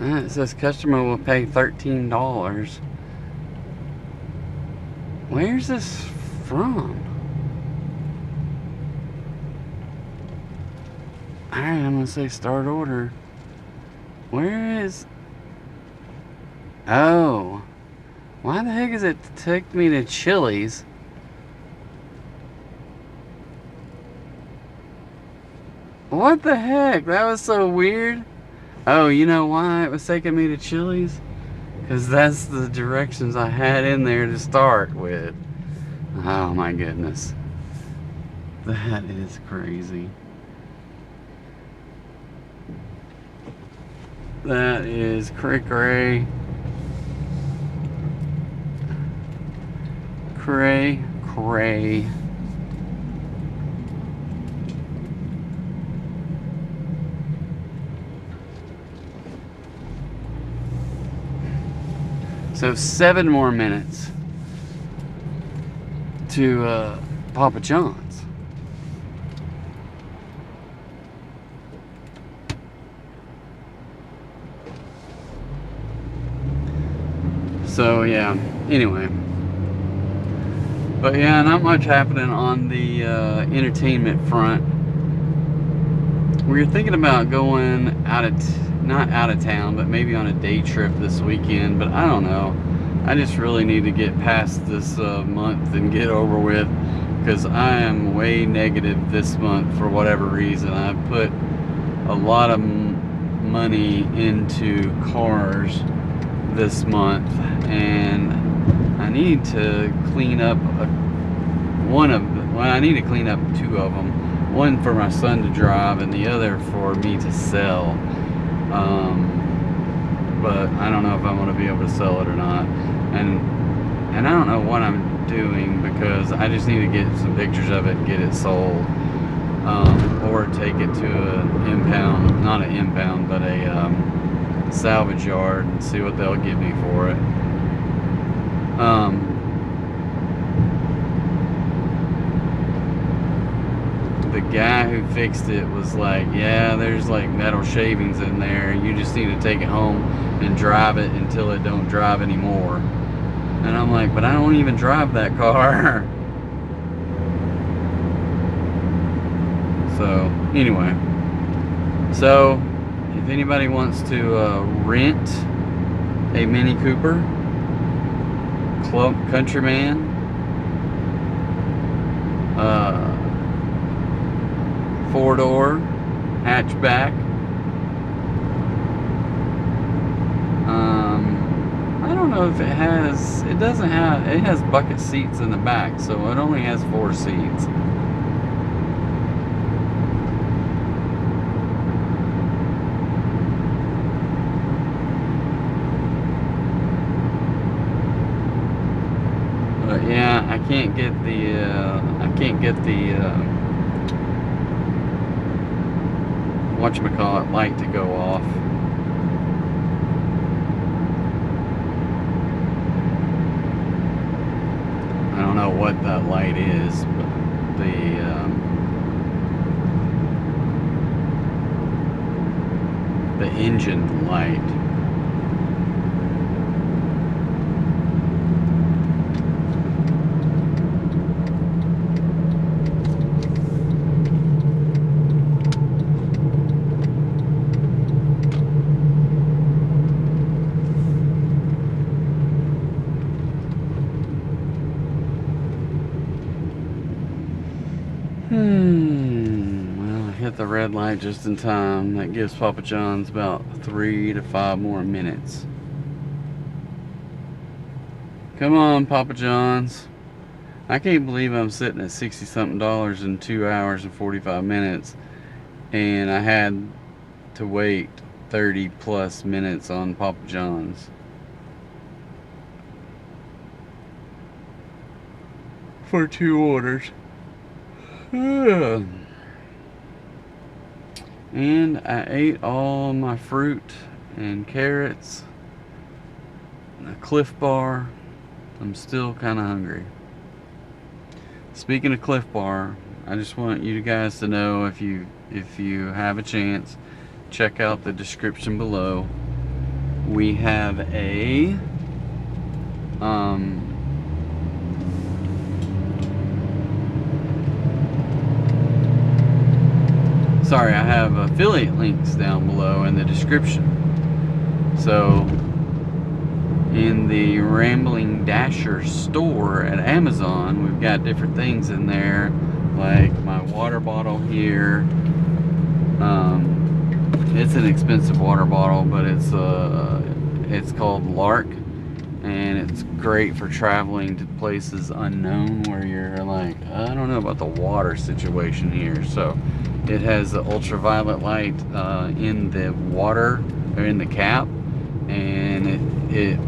It says customer will pay $13. Where's this from? Alright, I'm gonna say start order. Where is... Oh. Why the heck is it take me to Chili's? What the heck? That was so weird. Oh, you know why it was taking me to Chili's? Because that's the directions I had in there to start with. Oh my goodness. That is crazy. That is cray-cray. Cray-cray. So 7 more minutes to Papa John's. So yeah, anyway. But yeah, not much happening on the entertainment front. We were thinking about going not out of town, but maybe on a day trip this weekend, but I don't know. I just really need to get past this month and get over with, because I am way negative this month for whatever reason. I put a lot of money into cars this month, and I need to clean up I need to clean up 2 of them. One for my son to drive and the other for me to sell. But I don't know if I'm going to be able to sell it or not. And I don't know what I'm doing, because I just need to get some pictures of it and get it sold. Or take it to not an impound, but a salvage yard and see what they'll give me for it. The guy who fixed it was like, yeah, there's like metal shavings in there, you just need to take it home and drive it until it don't drive anymore. And I'm like, but I don't even drive that car. So anyway, so if anybody wants to rent a Mini Cooper, Countryman, 4-door hatchback, I don't know if it has bucket seats in the back, so it only has 4 seats. But yeah, I can't get the whatchamacallit light to go off. I don't know what that light is, but the engine light. Well, I hit the red light just in time. That gives Papa John's about 3 to 5 more minutes. Come on, Papa John's. I can't believe I'm sitting at $60-something in 2 hours and 45 minutes, and I had to wait 30 plus minutes on Papa John's for 2 orders. And I ate all my fruit and carrots and a Cliff Bar. I'm still kind of hungry. Speaking of Cliff Bar, I just want you guys to know, if you have a chance, check out the description below. We have a sorry, I have affiliate links down below in the description. So in the Rambling Dasher store at Amazon, we've got different things in there, like my water bottle here. It's an expensive water bottle, but it's called Lark, and it's great for traveling to places unknown where you're like, I don't know about the water situation here. So it has the ultraviolet light in the water, or in the cap, and it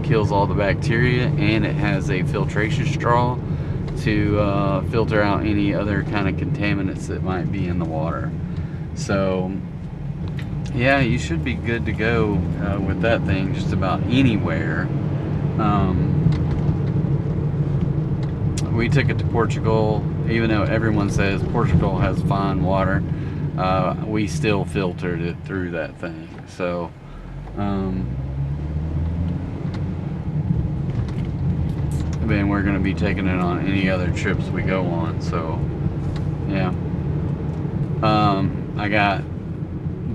kills all the bacteria, and it has a filtration straw to filter out any other kind of contaminants that might be in the water. So yeah, you should be good to go with that thing just about anywhere. We took it to Portugal, even though everyone says Portugal has fine water. We still filtered it through that thing. So, then we're going to be taking it on any other trips we go on. So, yeah. I got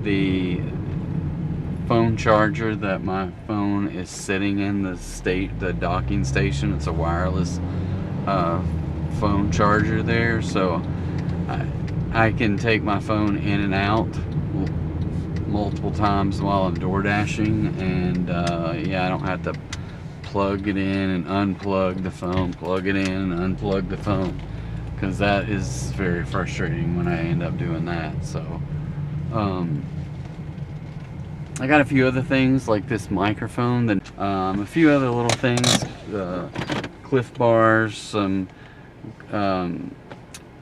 the phone charger that my phone is sitting in the docking station. It's a wireless phone charger there, so I can take my phone in and out multiple times while I'm door dashing, and yeah, I don't have to plug it in and unplug the phone, plug it in and unplug the phone, because that is very frustrating when I end up doing that. So I got a few other things like this microphone, then a few other little things, Cliff Bars, some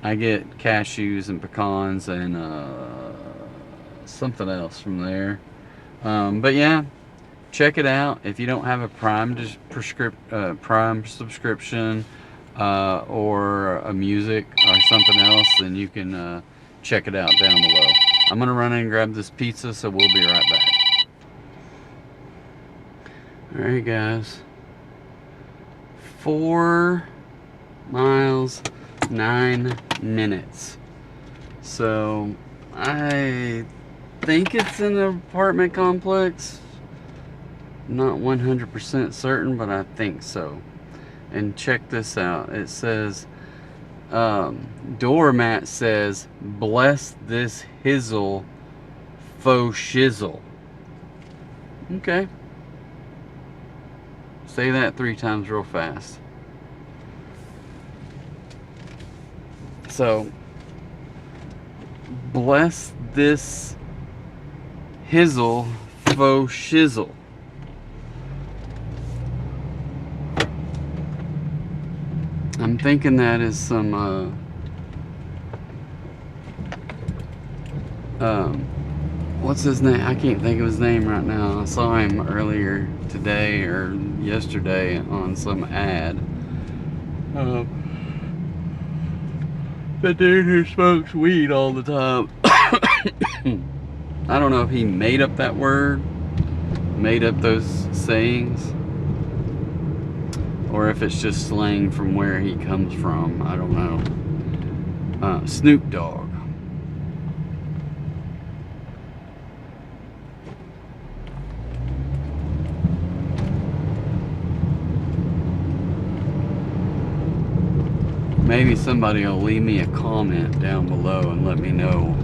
I get cashews and pecans and something else from there. But yeah, check it out. If you don't have a Prime subscription or a music or something else, then you can check it out down below. I'm gonna run in and grab this pizza, so we'll be right back. Alright guys, 4 miles, 9 minutes. So I think it's an apartment complex. Not 100% certain, but I think so. And check this out. It says, doormat says, bless this hizzle faux shizzle. Okay. Say that 3 times real fast. So, bless this hizzle faux shizzle. I'm thinking that is some what's his name? I can't think of his name right now. I saw him earlier today or yesterday on some ad. The dude who smokes weed all the time. I don't know if he made up that word, made up those sayings, or if it's just slang from where he comes from. I don't know. Snoop Dogg. Maybe somebody will leave me a comment down below and let me know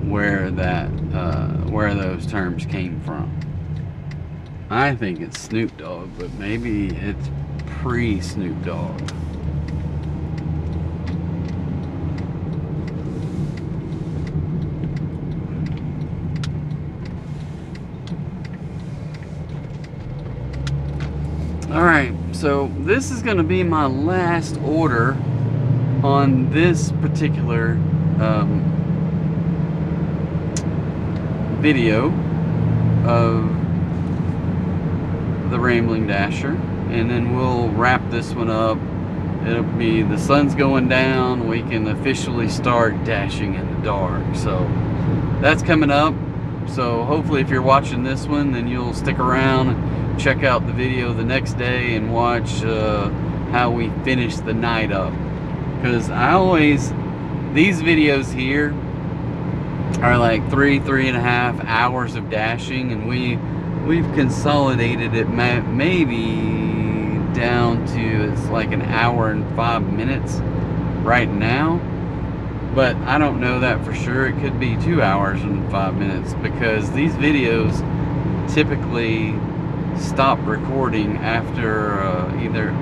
where those terms came from. I think it's Snoop Dogg, but maybe it's pre-Snoop Dogg. Alright, so this is going to be my last order on this particular video of the Rambling Dasher, and then we'll wrap this one up. It'll be, the sun's going down, we can officially start dashing in the dark. So that's coming up. So hopefully if you're watching this one, then you'll stick around and check out the video the next day and watch how we finish the night up. Because these videos here are like 3.5 hours of dashing, and we've consolidated it maybe down to, it's like an hour and 5 minutes right now, but I don't know that for sure. It could be 2 hours and 5 minutes, because these videos typically stop recording after either,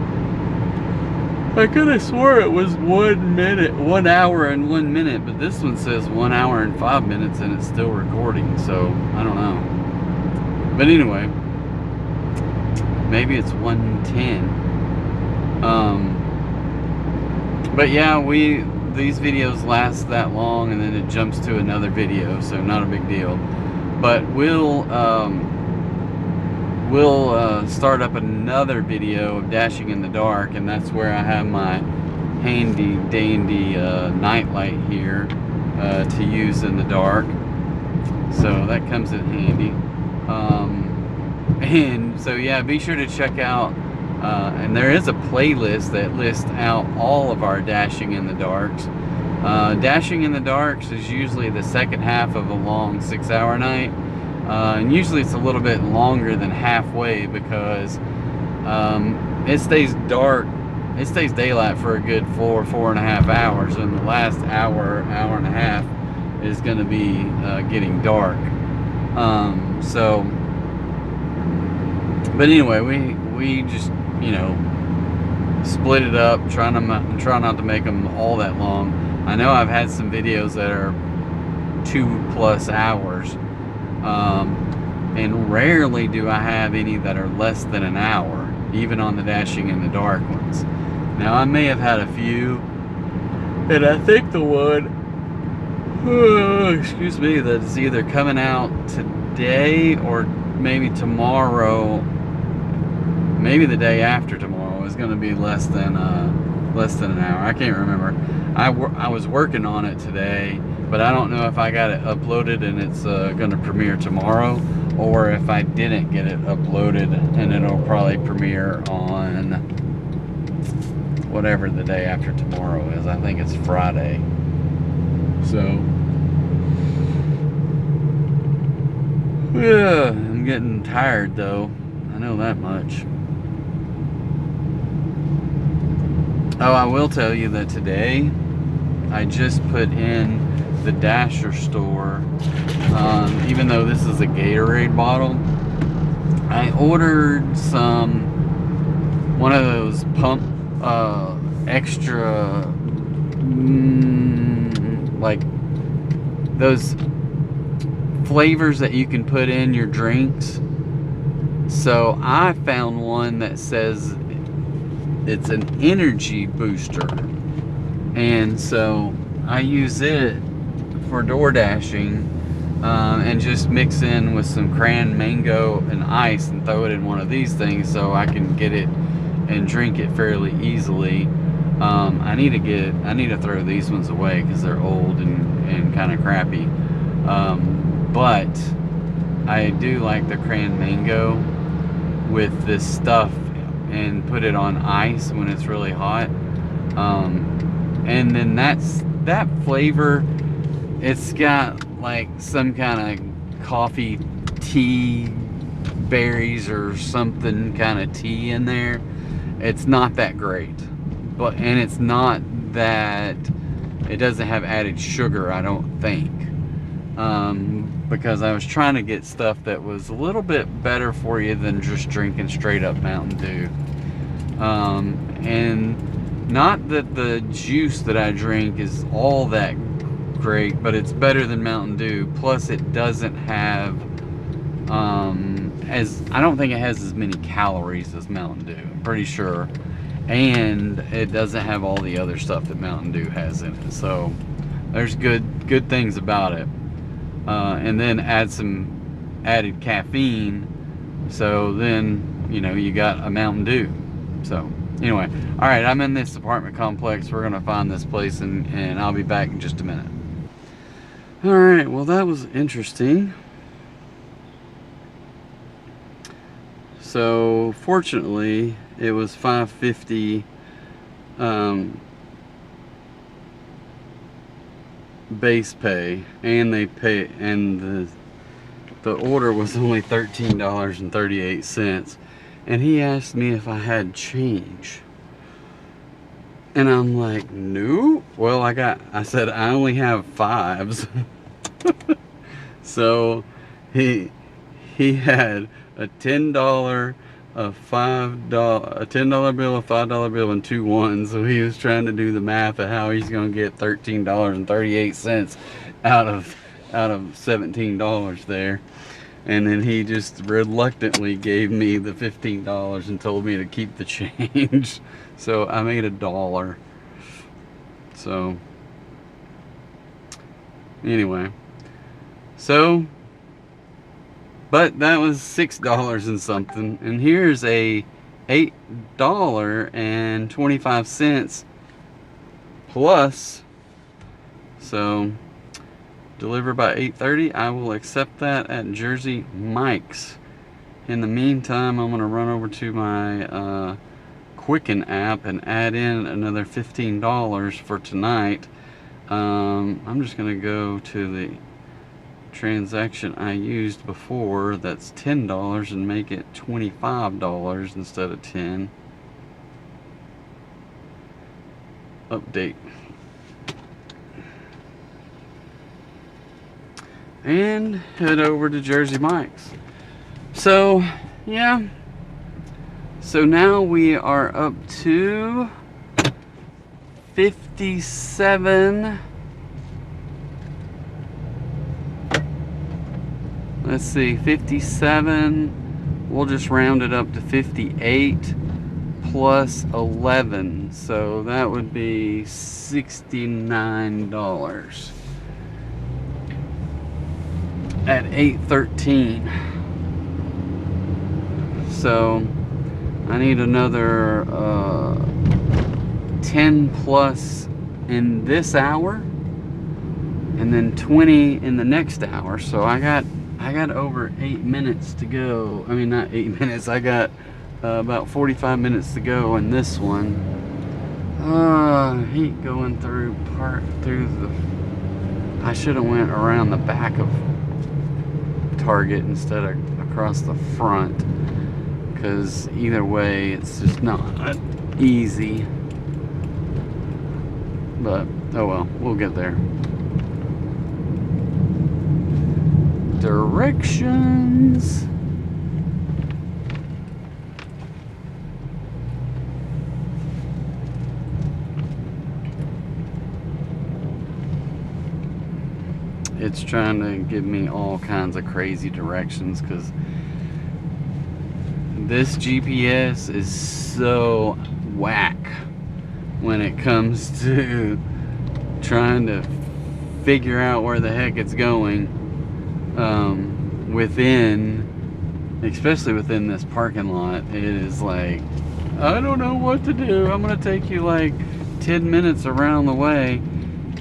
I could have swore it was 1 hour and 1 minute, but this one says 1 hour and 5 minutes and it's still recording, so I don't know. But anyway, maybe it's 1:10. But yeah, these videos last that long, and then it jumps to another video, so not a big deal. But we'll we'll start up another video of dashing in the dark, and that's where I have my handy dandy nightlight here to use in the dark. So that comes in handy. And so yeah, be sure to check out, and there is a playlist that lists out all of our dashing in the darks. Dashing in the darks is usually the second half of a long 6-hour night, and usually it's a little bit longer than halfway because it stays dark, it stays daylight for a good 4.5 hours, and the last hour and a half is going to be getting dark. But anyway, we just, you know, split it up, try not to make them all that long. I know I've had some videos that are 2+ hours, and rarely do I have any that are less than an hour, even on the dashing in the dark ones. Now I may have had a few, and I think the one, excuse me, that's either coming out today or maybe tomorrow, maybe the day after tomorrow, is going to be less than an hour. I can't remember. I was working on it today, but I don't know if I got it uploaded and it's going to premiere tomorrow, or if I didn't get it uploaded and it'll probably premiere on whatever the day after tomorrow is. I think it's Friday. So yeah, I'm getting tired though. I know that much. Oh, I will tell you that today I just put in the Dasher store, even though this is a Gatorade bottle, I ordered one of those pump extra, like those flavors that you can put in your drinks. So I found one that says it's an energy booster, and so I use it for door dashing, and just mix in with some cran mango and ice and throw it in one of these things so I can get it and drink it fairly easily. I need to throw these ones away because they're old and kind of crappy, but I do like the cran mango with this stuff, and put it on ice when it's really hot, and then that flavor, it's got like some kind of coffee tea berries or something kind of tea in there. It's not that great, and it's not that, it doesn't have added sugar, I don't think, because I was trying to get stuff that was a little bit better for you than just drinking straight up Mountain Dew. And not that the juice that I drink is all that great, but it's better than Mountain Dew. Plus it doesn't have, I don't think it has as many calories as Mountain Dew, I'm pretty sure. And it doesn't have all the other stuff that Mountain Dew has in it. So there's good things about it. And then add some added caffeine, so then, you know, you got a Mountain Dew. So anyway, all right, I'm in this apartment complex. We're gonna find this place, and I'll be back in just a minute. All right, well, that was interesting. So fortunately it was $5.50 base pay, and the order was only $13.38, and he asked me if I had change, and I'm like, no. Well, I said I only have fives. So he had a $10 a $10 bill, a $5 bill, and 2 ones. So he was trying to do the math of how he's going to get $13.38 out of $17 there. And then he just reluctantly gave me the $15 and told me to keep the change. So I made $1. So anyway, so But that was $6 and something. And here's a $8.25 plus. So deliver by 8:30. I will accept that at Jersey Mike's. In the meantime, I'm going to run over to my Quicken app and add in another $15 for tonight. I'm just going to go to the transaction I used before, that's $10, and make it $25 instead of 10. Update. And head over to Jersey Mike's. So, yeah. So now we are up to 57. Let's see, 57. We'll just round it up to 58 plus 11. So that would be $69 at 8:13. So I need another 10 plus in this hour, and then 20 in the next hour. So I got over 8 minutes to go. I mean, not 8 minutes. I got about 45 minutes to go in this one. I hate going through the. I should have went around the back of Target instead of across the front, because either way it's just not easy. But oh well, we'll get there. Directions. It's trying to give me all kinds of crazy directions, because this GPS is so whack when it comes to trying to figure out where the heck it's going, especially within this parking lot. It is like, I don't know what to do. I'm gonna take you like 10 minutes around the way.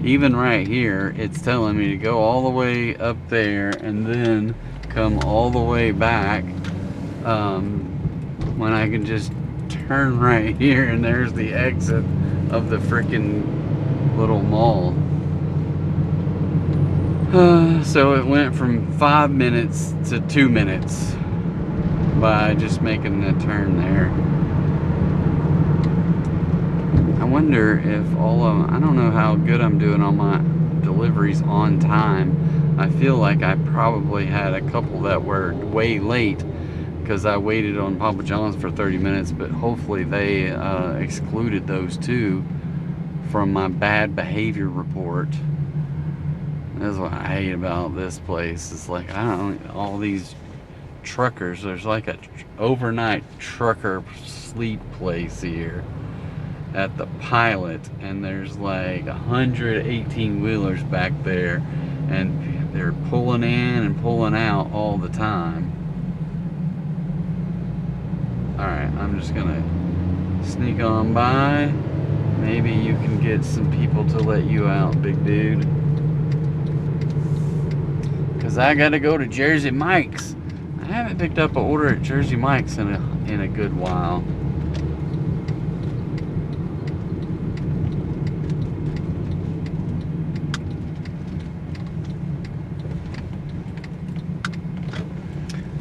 Even right here, it's telling me to go all the way up there and then come all the way back, when I can just turn right here and there's the exit of the freaking little mall. So it went from 5 minutes to 2 minutes by just making a turn there. I wonder if I don't know how good I'm doing on my deliveries on time. I feel like I probably had a couple that were way late because I waited on Papa John's for 30 minutes, but hopefully they excluded those two from my bad behavior report. That's what I hate about this place. It's like, I don't know, all these truckers. There's like a overnight trucker sleep place here at the Pilot, and there's like 118 wheelers back there, and they're pulling in and pulling out all the time. Alright, I'm just gonna sneak on by. Maybe you can get some people to let you out, big dude. Because I gotta go to Jersey Mike's. I haven't picked up an order at Jersey Mike's in a good while.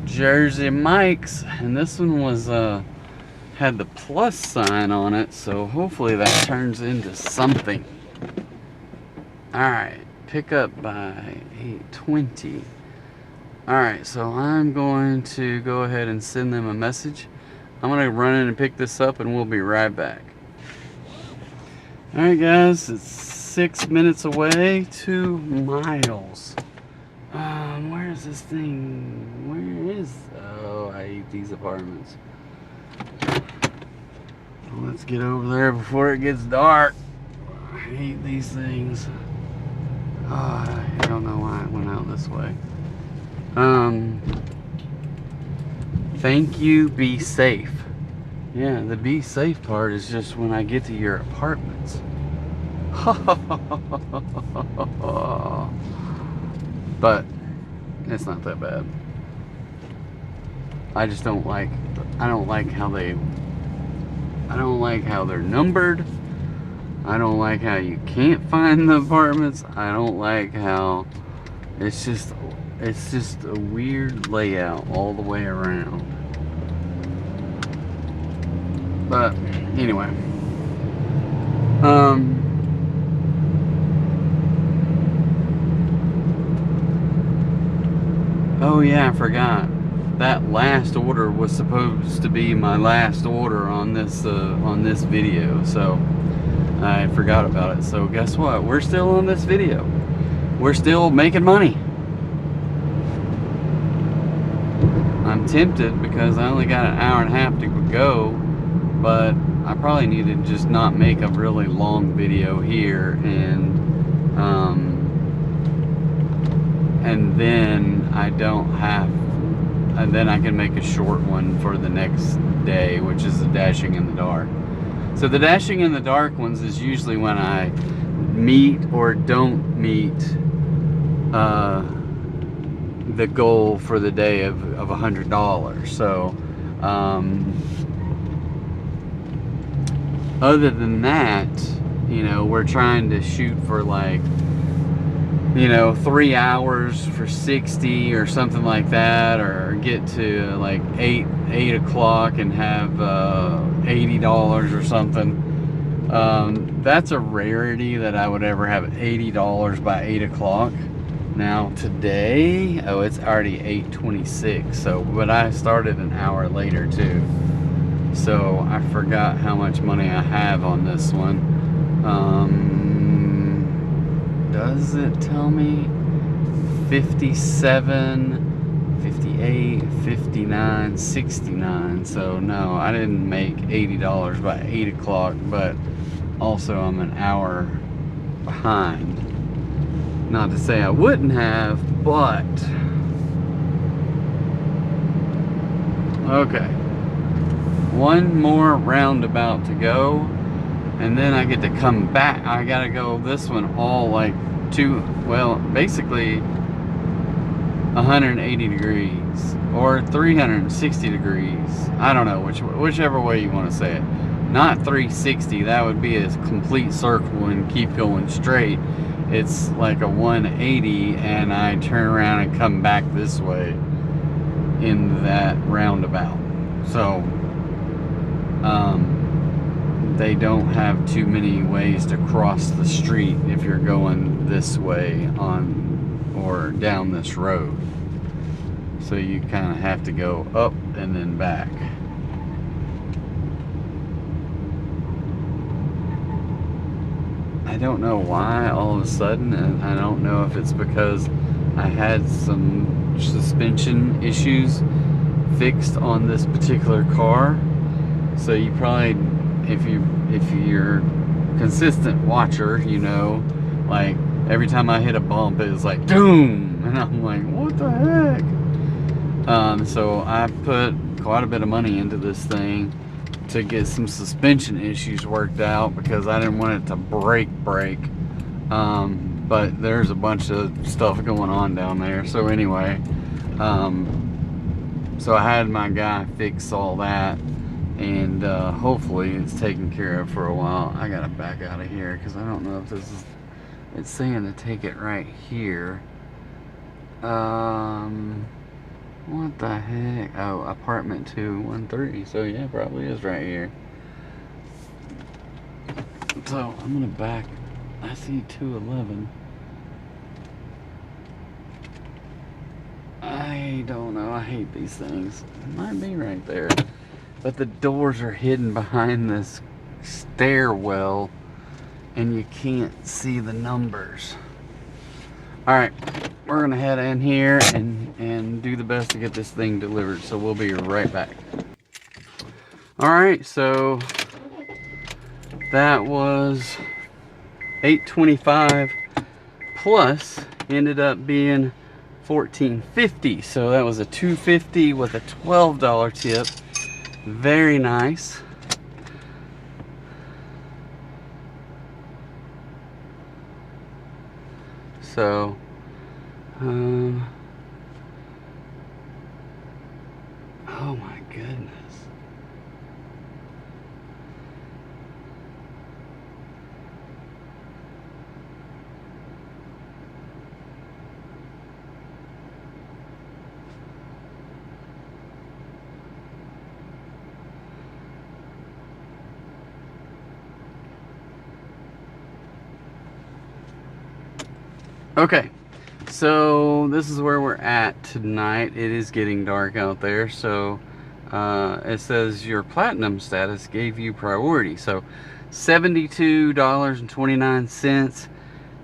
Jersey Mike's, and this one was had the plus sign on it, so hopefully that turns into something. Alright, pick up by 8:20. Alright, so I'm going to go ahead and send them a message. I'm going to run in and pick this up, and we'll be right back. Alright guys, it's 6 minutes away, 2 miles. Where is this thing? Where is... Oh, I hate these apartments. Well, let's get over there before it gets dark. I hate these things. Oh, I don't know why I went out this way. Thank you, be safe. Yeah, the be safe part is just when I get to your apartments. But it's not that bad. I just don't like how they're numbered. I don't like how you can't find the apartments. I don't like how it's just a weird layout all the way around. But anyway, oh yeah, I forgot. That last order was supposed to be my last order on this video, so I forgot about it. So guess what? We're still on this video. We're still making money. I'm tempted because I only got an hour and a half to go, but I probably need to just not make a really long video here, and then I don't have, and then I can make a short one for the next day, which is the dashing in the dark. So the dashing in the dark ones is usually when I meet or don't meet the goal for the day of $100. So other than that, you know, we're trying to shoot for like, you know, 3 hours for 60 or something like that, or get to like 8 o'clock and have $80 or something. That's a rarity that I would ever have $80 by 8 o'clock. Now today, oh, it's already 8:26. So, but I started an hour later too. So I forgot how much money I have on this one. Does it tell me? 57, 58, 59, 69. So no, I didn't make $80 by 8 o'clock, but also I'm an hour behind. Not to say I wouldn't have, but okay. One more roundabout to go, and then I get to come back. I gotta go this one all like basically 180 degrees or 360 degrees. I don't know, whichever way you want to say it. Not 360, that would be a complete circle and keep going straight. It's like a 180, and I turn around and come back this way in that roundabout. So they don't have too many ways to cross the street if you're going this way on or down this road. So you kind of have to go up and then back. I don't know why all of a sudden, and I don't know if it's because I had some suspension issues fixed on this particular car. So you probably, if you're a consistent watcher, you know, like every time I hit a bump it's like doom, and I'm like, what the heck? So I put quite a bit of money into this thing to get some suspension issues worked out because I didn't want it to break. But there's a bunch of stuff going on down there. So anyway, so I had my guy fix all that, and hopefully it's taken care of for a while. I gotta back out of here because I don't know if this is, it's saying to take it right here. What the heck? Oh, apartment 213. So yeah, probably is right here. So I'm gonna back. I see 211. I don't know. I hate these things. It might be right there, but the doors are hidden behind this stairwell, and you can't see the numbers. All right, we're gonna head in here and do the best to get this thing delivered. So we'll be right back. All right, so that was $825 plus ended up being $14.50. So that was a $2.50 with a $12 tip. Very nice. So, oh my goodness. Okay, so this is where we're at tonight. It is getting dark out there, so it says your platinum status gave you priority. So $72.29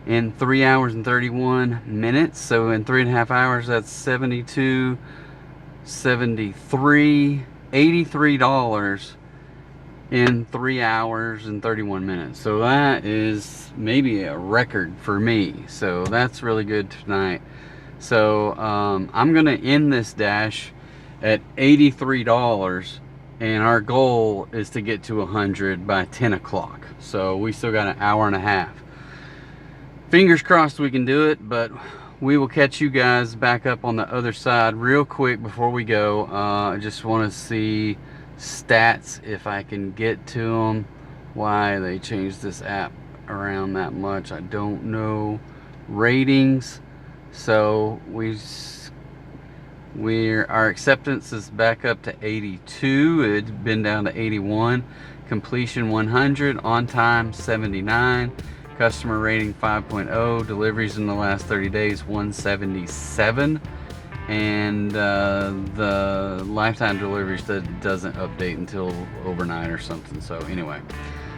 in 3 hours and 31 minutes. So in 3.5 hours, that's 72, 73, $83 in 3 hours and 31 minutes. So that is maybe a record for me. So that's really good tonight. So I'm gonna end this dash at $83, and our goal is to get to 100 by 10 o'clock. So we still got an hour and a half. Fingers crossed we can do it, but we will catch you guys back up on the other side real quick before we go. I just want to see stats if I can get to them. Why they changed this app around that much, I don't know. Ratings, so our acceptance is back up to 82. It's been down to 81. Completion 100. On time 79. Customer rating 5.0. Deliveries in the last 30 days 177. And the lifetime deliveries that doesn't update until overnight or something. So anyway,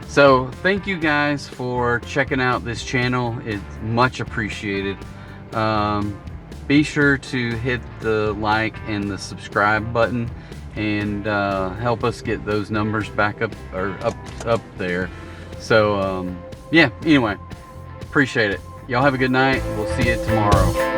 so thank you guys for checking out this channel. It's much appreciated. Be sure to hit the like and the subscribe button, and help us get those numbers back up, or up there. So yeah, anyway, appreciate it. Y'all have a good night. We'll see you tomorrow.